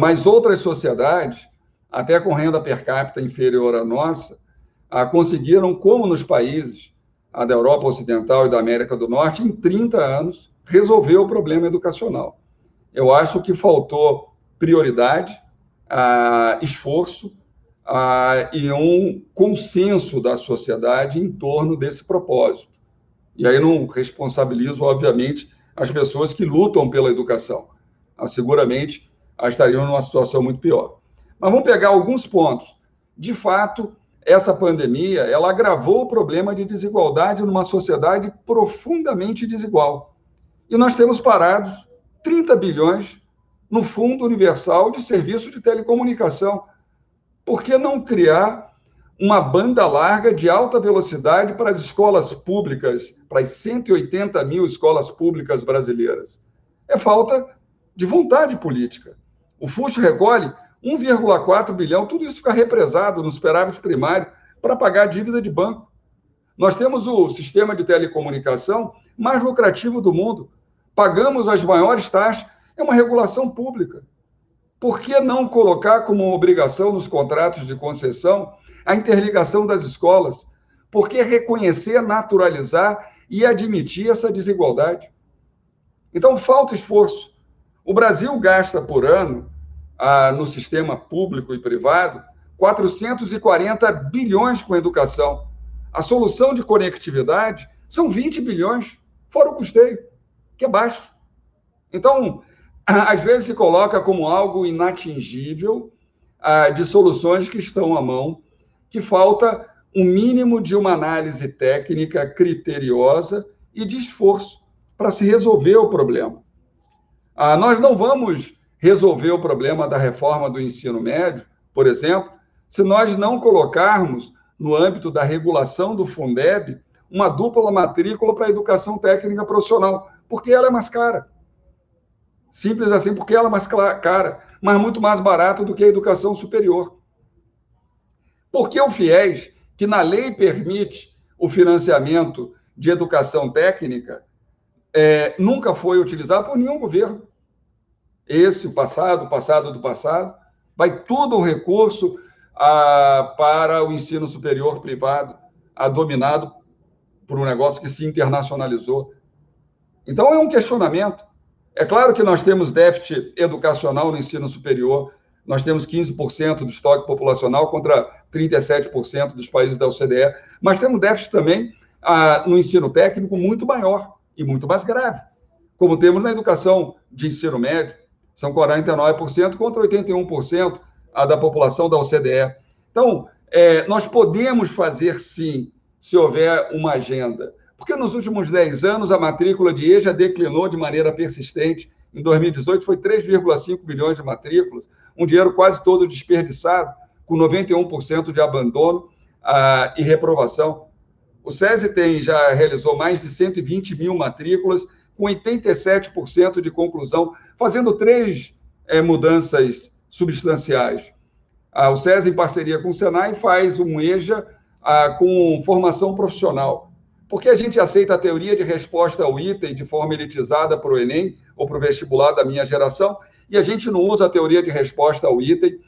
mas outras sociedades, até com renda per capita inferior à nossa, conseguiram, como nos países da Europa Ocidental e da América do Norte, em 30 anos, resolver o problema educacional. Eu acho que faltou prioridade, esforço, e um consenso da sociedade em torno desse propósito. E aí não responsabilizo, obviamente, as pessoas que lutam pela educação. Seguramente, estariam numa situação muito pior. Mas vamos pegar alguns pontos. De fato, essa pandemia, ela agravou o problema de desigualdade numa sociedade profundamente desigual. E nós temos parados 30 bilhões no Fundo Universal de Serviço de Telecomunicação. Por que não criar uma banda larga de alta velocidade para as escolas públicas, para as 180 mil escolas públicas brasileiras. É falta de vontade política. O FUST recolhe 1,4 bilhão, tudo isso fica represado no superávit primário para pagar a dívida de banco. Nós temos o sistema de telecomunicação mais lucrativo do mundo. Pagamos as maiores taxas, é uma regulação pública. Por que não colocar como obrigação nos contratos de concessão a interligação das escolas? Por que reconhecer, naturalizar e admitir essa desigualdade? Então, falta esforço. O Brasil gasta por ano, no sistema público e privado, 440 bilhões com educação. A solução de conectividade são 20 bilhões, fora o custeio, que é baixo. Então, às vezes se coloca como algo inatingível de soluções que estão à mão, que falta um mínimo de uma análise técnica criteriosa e de esforço para se resolver o problema. Nós não vamos resolver o problema da reforma do ensino médio, por exemplo, se nós não colocarmos no âmbito da regulação do Fundeb uma dupla matrícula para a educação técnica profissional, porque ela é mais cara. Simples assim, porque ela é mais cara, mas muito mais barata do que a educação superior. Porque o FIES, que na lei permite o financiamento de educação técnica, nunca foi utilizado por nenhum governo. Esse, o passado do passado, vai todo o recurso para o ensino superior privado, dominado por um negócio que se internacionalizou. Então, é um questionamento. É claro que nós temos déficit educacional no ensino superior, nós temos 15% do estoque populacional contra 37% dos países da OCDE, mas temos déficit também no ensino técnico muito maior e muito mais grave, como temos na educação de ensino médio, são 49% contra 81% da população da OCDE. Então, nós podemos fazer, sim, se houver uma agenda. Porque nos últimos 10 anos, a matrícula de EJA declinou de maneira persistente. Em 2018, foi 3,5 bilhões de matrículas, um dinheiro quase todo desperdiçado, com 91% de abandono e reprovação. O SESI já realizou mais de 120 mil matrículas, com 87% de conclusão, fazendo 3 mudanças substanciais. O SESI, em parceria com o Senai, faz um EJA com formação profissional. Porque a gente aceita a teoria de resposta ao item de forma elitizada para o Enem ou para o vestibular da minha geração, e a gente não usa a teoria de resposta ao item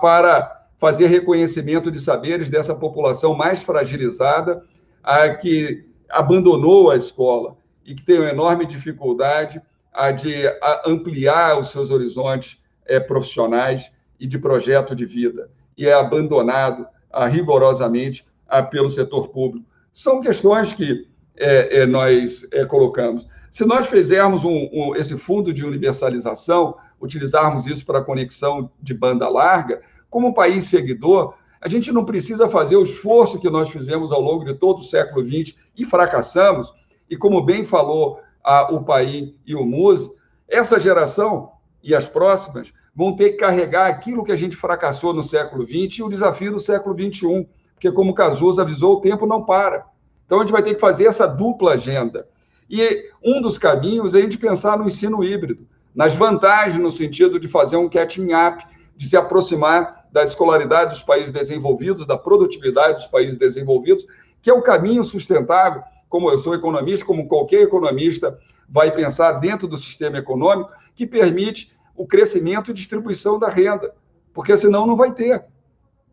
para fazer reconhecimento de saberes dessa população mais fragilizada, que abandonou a escola e que tem uma enorme dificuldade de ampliar os seus horizontes profissionais e de projeto de vida, e é abandonado rigorosamente pelo setor público. São questões que nós colocamos. Se nós fizermos esse fundo de universalização, utilizarmos isso para conexão de banda larga, como país seguidor, a gente não precisa fazer o esforço que nós fizemos ao longo de todo o século XX e fracassamos, e como bem falou o Paim e o Muzi, essa geração e as próximas vão ter que carregar aquilo que a gente fracassou no século XX e o desafio do século XXI, porque, como o Cazuza avisou, o tempo não para. Então, a gente vai ter que fazer essa dupla agenda. E um dos caminhos é a gente pensar no ensino híbrido, nas vantagens no sentido de fazer um catching up, de se aproximar da escolaridade dos países desenvolvidos, da produtividade dos países desenvolvidos, que é o caminho sustentável, como eu sou economista, como qualquer economista vai pensar dentro do sistema econômico, que permite o crescimento e distribuição da renda, porque senão não vai ter.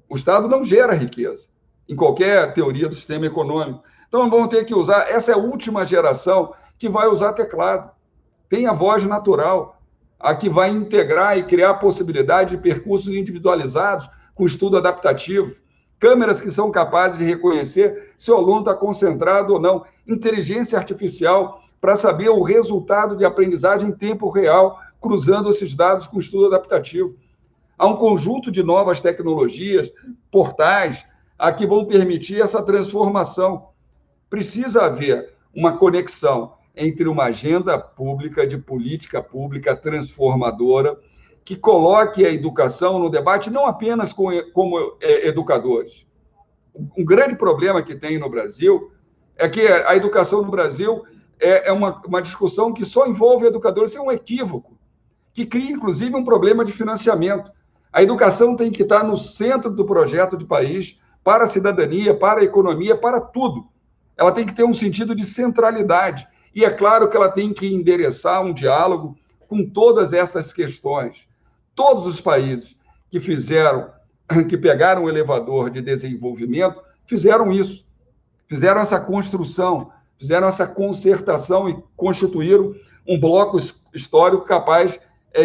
O Estado não gera riqueza, em qualquer teoria do sistema econômico. Então, vamos ter que usar, essa é a última geração que vai usar teclado. Tem a voz natural, a que vai integrar e criar a possibilidade de percursos individualizados com estudo adaptativo, câmeras que são capazes de reconhecer se o aluno está concentrado ou não, inteligência artificial para saber o resultado de aprendizagem em tempo real, cruzando esses dados com estudo adaptativo. Há um conjunto de novas tecnologias, portais, que vão permitir essa transformação. Precisa haver uma conexão entre uma agenda pública, de política pública transformadora, que coloque a educação no debate não apenas como educadores, um grande problema que tem no Brasil é que a educação no Brasil é uma discussão que só envolve educadores, isso é um equívoco, que cria, inclusive, um problema de financiamento. A educação tem que estar no centro do projeto de país, para a cidadania, para a economia, para tudo. Ela tem que ter um sentido de centralidade. E é claro que ela tem que endereçar um diálogo com todas essas questões. Todos os países que pegaram o elevador de desenvolvimento, fizeram isso. Fizeram essa construção, fizeram essa concertação e constituíram um bloco histórico capaz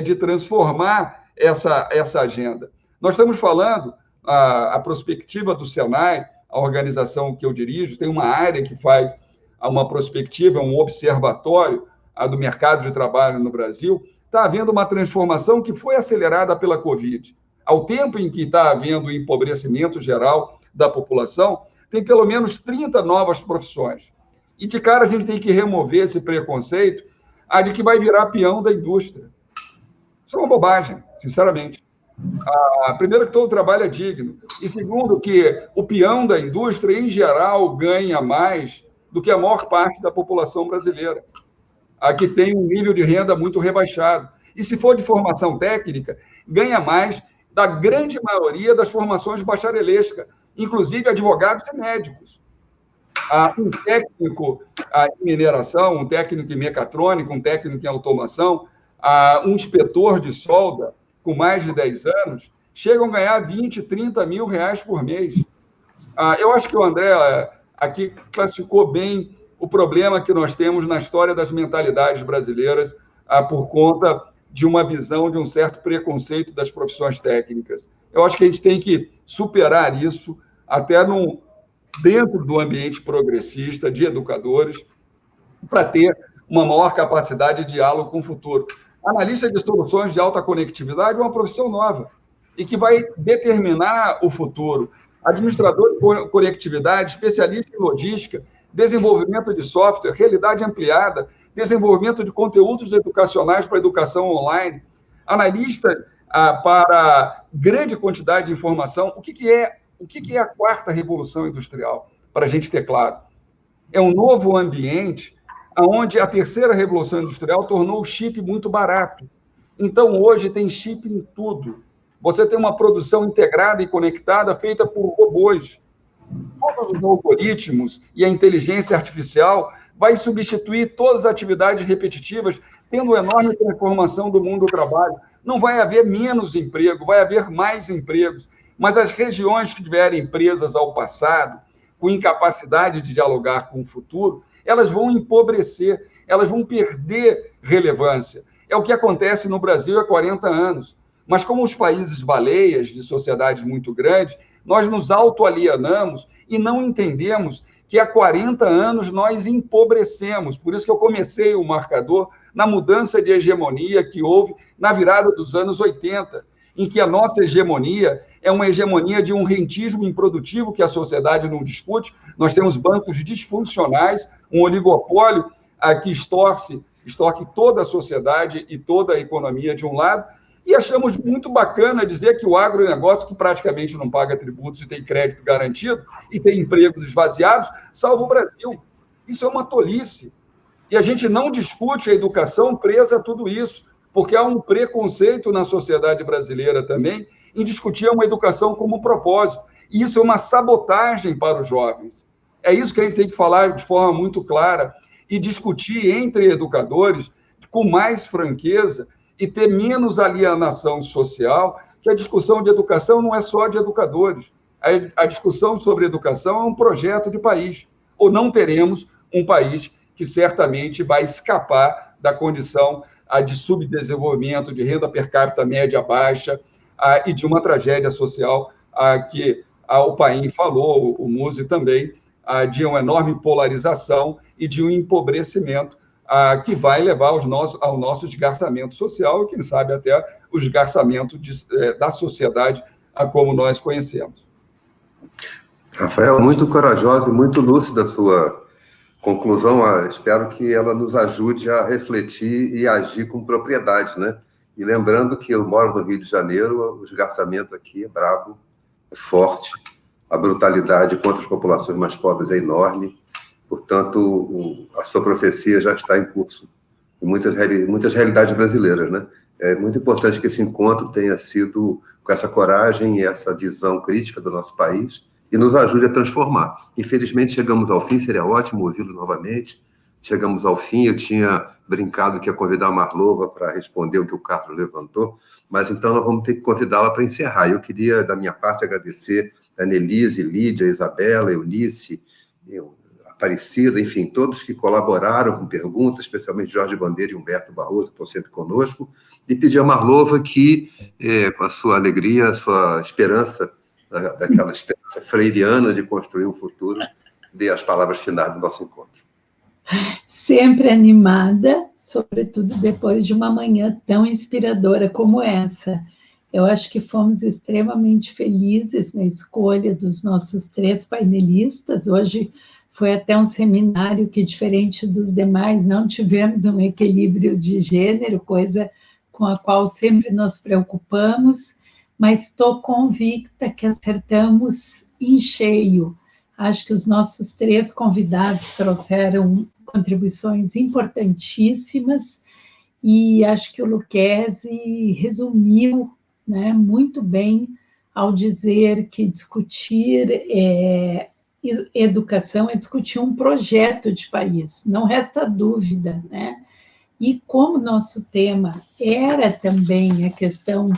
de transformar essa agenda. Nós estamos falando, a perspectiva do Senai, a organização que eu dirijo, tem uma área que faz uma prospectiva, um observatório do mercado de trabalho no Brasil. Está havendo uma transformação que foi acelerada pela Covid. Ao tempo em que está havendo o empobrecimento geral da população, tem pelo menos 30 novas profissões. E, de cara, a gente tem que remover esse preconceito de que vai virar peão da indústria. Isso é uma bobagem, sinceramente. Primeiro, que todo trabalho é digno. E, segundo, que o peão da indústria, em geral, ganha mais do que a maior parte da população brasileira, que tem um nível de renda muito rebaixado. E, se for de formação técnica, ganha mais da grande maioria das formações bacharelescas, inclusive advogados e médicos. Um técnico em mineração, um técnico em mecatrônica, um técnico em automação, um inspetor de solda com mais de 10 anos, chegam a ganhar 20, 30 mil reais por mês. Eu acho que o André aqui classificou bem o problema que nós temos na história das mentalidades brasileiras por conta de uma visão de um certo preconceito das profissões técnicas. Eu acho que a gente tem que superar isso até dentro do ambiente progressista de educadores para ter uma maior capacidade de diálogo com o futuro. Analista de soluções de alta conectividade é uma profissão nova e que vai determinar o futuro. Administrador de conectividade, especialista em logística, desenvolvimento de software, realidade ampliada, desenvolvimento de conteúdos educacionais para a educação online, analista para grande quantidade de informação. O que é a quarta revolução industrial? Para a gente ter claro. É um novo ambiente onde a terceira revolução industrial tornou o chip muito barato. Então, hoje, tem chip em tudo. Você tem uma produção integrada e conectada feita por robôs. Todos os algoritmos e a inteligência artificial vai substituir todas as atividades repetitivas, tendo uma enorme transformação do mundo do trabalho. Não vai haver menos emprego, vai haver mais empregos. Mas as regiões que tiverem presas ao passado, com incapacidade de dialogar com o futuro, elas vão empobrecer, elas vão perder relevância. É o que acontece no Brasil há 40 anos. Mas como os países baleias de sociedades muito grandes, nós nos autoalienamos e não entendemos que há 40 anos nós empobrecemos. Por isso que eu comecei o marcador na mudança de hegemonia que houve na virada dos anos 80, em que a nossa hegemonia é uma hegemonia de um rentismo improdutivo que a sociedade não discute. Nós temos bancos disfuncionais, um oligopólio que extorque toda a sociedade e toda a economia de um lado, e achamos muito bacana dizer que o agronegócio, que praticamente não paga tributos e tem crédito garantido, e tem empregos esvaziados, salva o Brasil. Isso é uma tolice. E a gente não discute a educação presa a tudo isso, porque há um preconceito na sociedade brasileira também em discutir uma educação como propósito. E isso é uma sabotagem para os jovens. É isso que a gente tem que falar de forma muito clara e discutir entre educadores com mais franqueza e ter menos alienação social, que a discussão de educação não é só de educadores. A discussão sobre educação é um projeto de país. Ou não teremos um país que certamente vai escapar da condição de subdesenvolvimento, de renda per capita média baixa e de uma tragédia social que o Paim falou, o Musi também, de uma enorme polarização e de um empobrecimento que vai levar ao nosso desgarçamento social e, quem sabe, até o desgarçamento da sociedade como nós conhecemos. Rafael, muito corajosa e muito lúcida a sua conclusão. Espero que ela nos ajude a refletir e agir com propriedade, né? E lembrando que eu moro no Rio de Janeiro, o desgarçamento aqui é brabo, é forte, a brutalidade contra as populações mais pobres é enorme. Portanto, a sua profecia já está em curso em muitas realidades brasileiras, né? É muito importante que esse encontro tenha sido com essa coragem e essa visão crítica do nosso país e nos ajude a transformar. Infelizmente, chegamos ao fim, seria ótimo ouvi-lo novamente. Chegamos ao fim, eu tinha brincado que ia convidar a Marlova para responder o que o Carlos levantou, mas então nós vamos ter que convidá-la para encerrar. Eu queria, da minha parte, agradecer a Nelise, Lídia, Isabela, Eunice, Aparecida, enfim, todos que colaboraram com perguntas, especialmente Jorge Bandeira e Humberto Barroso, que estão sempre conosco, e pedir a Marlova que, com a sua alegria, a sua esperança, daquela esperança freiriana de construir um futuro, dê as palavras finais do nosso encontro. Sempre animada, sobretudo depois de uma manhã tão inspiradora como essa. Eu acho que fomos extremamente felizes na escolha dos nossos 3 painelistas. Hoje foi até um seminário que, diferente dos demais, não tivemos um equilíbrio de gênero, coisa com a qual sempre nos preocupamos, mas estou convicta que acertamos em cheio. Acho que os nossos 3 convidados trouxeram contribuições importantíssimas e acho que o Lucchesi resumiu, né, muito bem ao dizer que discutir educação é discutir um projeto de país, não resta dúvida, né? E como nosso tema era também a questão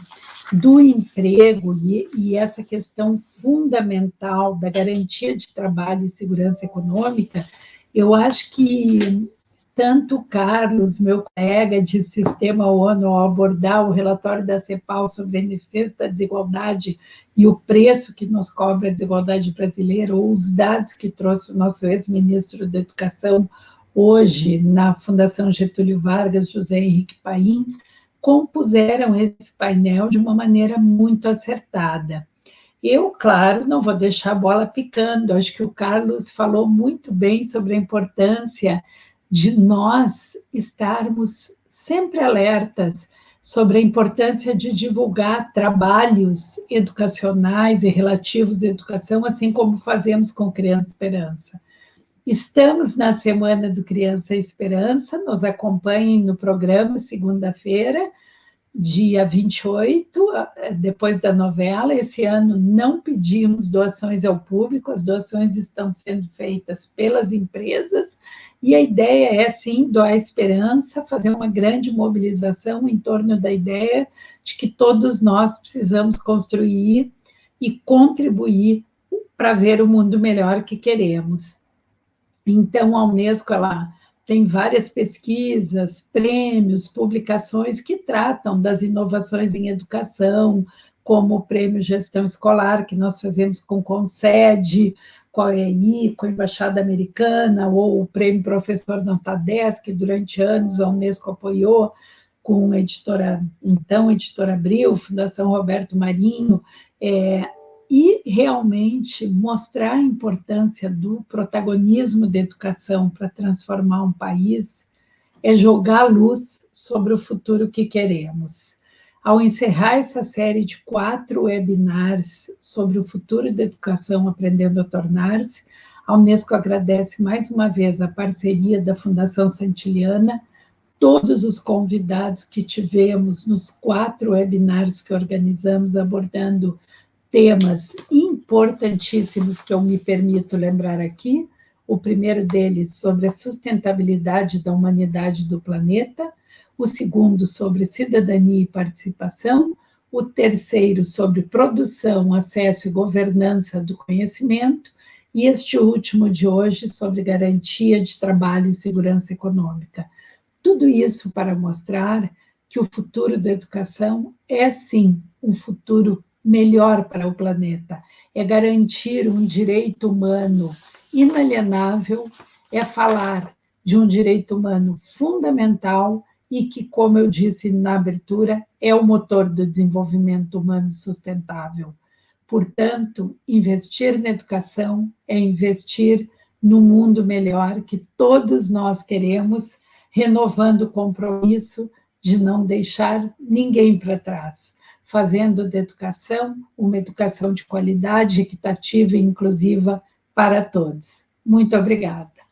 do emprego e essa questão fundamental da garantia de trabalho e segurança econômica, eu acho que tanto o Carlos, meu colega de Sistema ONU, ao abordar o relatório da CEPAL sobre a ineficiência da desigualdade e o preço que nos cobra a desigualdade brasileira, ou os dados que trouxe o nosso ex-ministro da Educação, hoje, na Fundação Getúlio Vargas, José Henrique Paim, compuseram esse painel de uma maneira muito acertada. Eu, claro, não vou deixar a bola picando, acho que o Carlos falou muito bem sobre a importância de nós estarmos sempre alertas sobre a importância de divulgar trabalhos educacionais e relativos à educação, assim como fazemos com Criança Esperança. Estamos na Semana do Criança Esperança, nos acompanhem no programa, segunda-feira, dia 28, depois da novela. Esse ano não pedimos doações ao público, as doações estão sendo feitas pelas empresas, e a ideia é, sim, doar esperança, fazer uma grande mobilização em torno da ideia de que todos nós precisamos construir e contribuir para ver o mundo melhor que queremos. Então, a Unesco, ela tem várias pesquisas, prêmios, publicações que tratam das inovações em educação, como o Prêmio Gestão Escolar, que nós fazemos com o Concede, com a OEI, com a Embaixada Americana, ou o Prêmio Professor Nota 10, que durante anos a Unesco apoiou, com a editora Abril, Fundação Roberto Marinho, e realmente mostrar a importância do protagonismo da educação para transformar um país é jogar luz sobre o futuro que queremos. Ao encerrar essa série de 4 webinars sobre o futuro da educação aprendendo a tornar-se, a Unesco agradece mais uma vez a parceria da Fundação Santiliana, todos os convidados que tivemos nos 4 webinars que organizamos abordando temas importantíssimos que eu me permito lembrar aqui. O primeiro deles sobre a sustentabilidade da humanidade do planeta, o segundo sobre cidadania e participação, o terceiro sobre produção, acesso e governança do conhecimento, e este último de hoje sobre garantia de trabalho e segurança econômica. Tudo isso para mostrar que o futuro da educação é, sim, um futuro melhor para o planeta, é garantir um direito humano inalienável, é falar de um direito humano fundamental e que, como eu disse na abertura, é o motor do desenvolvimento humano sustentável. Portanto, investir na educação é investir no mundo melhor que todos nós queremos, renovando o compromisso de não deixar ninguém para trás. fazendo da educação uma educação de qualidade, equitativa e inclusiva para todos. Muito obrigada.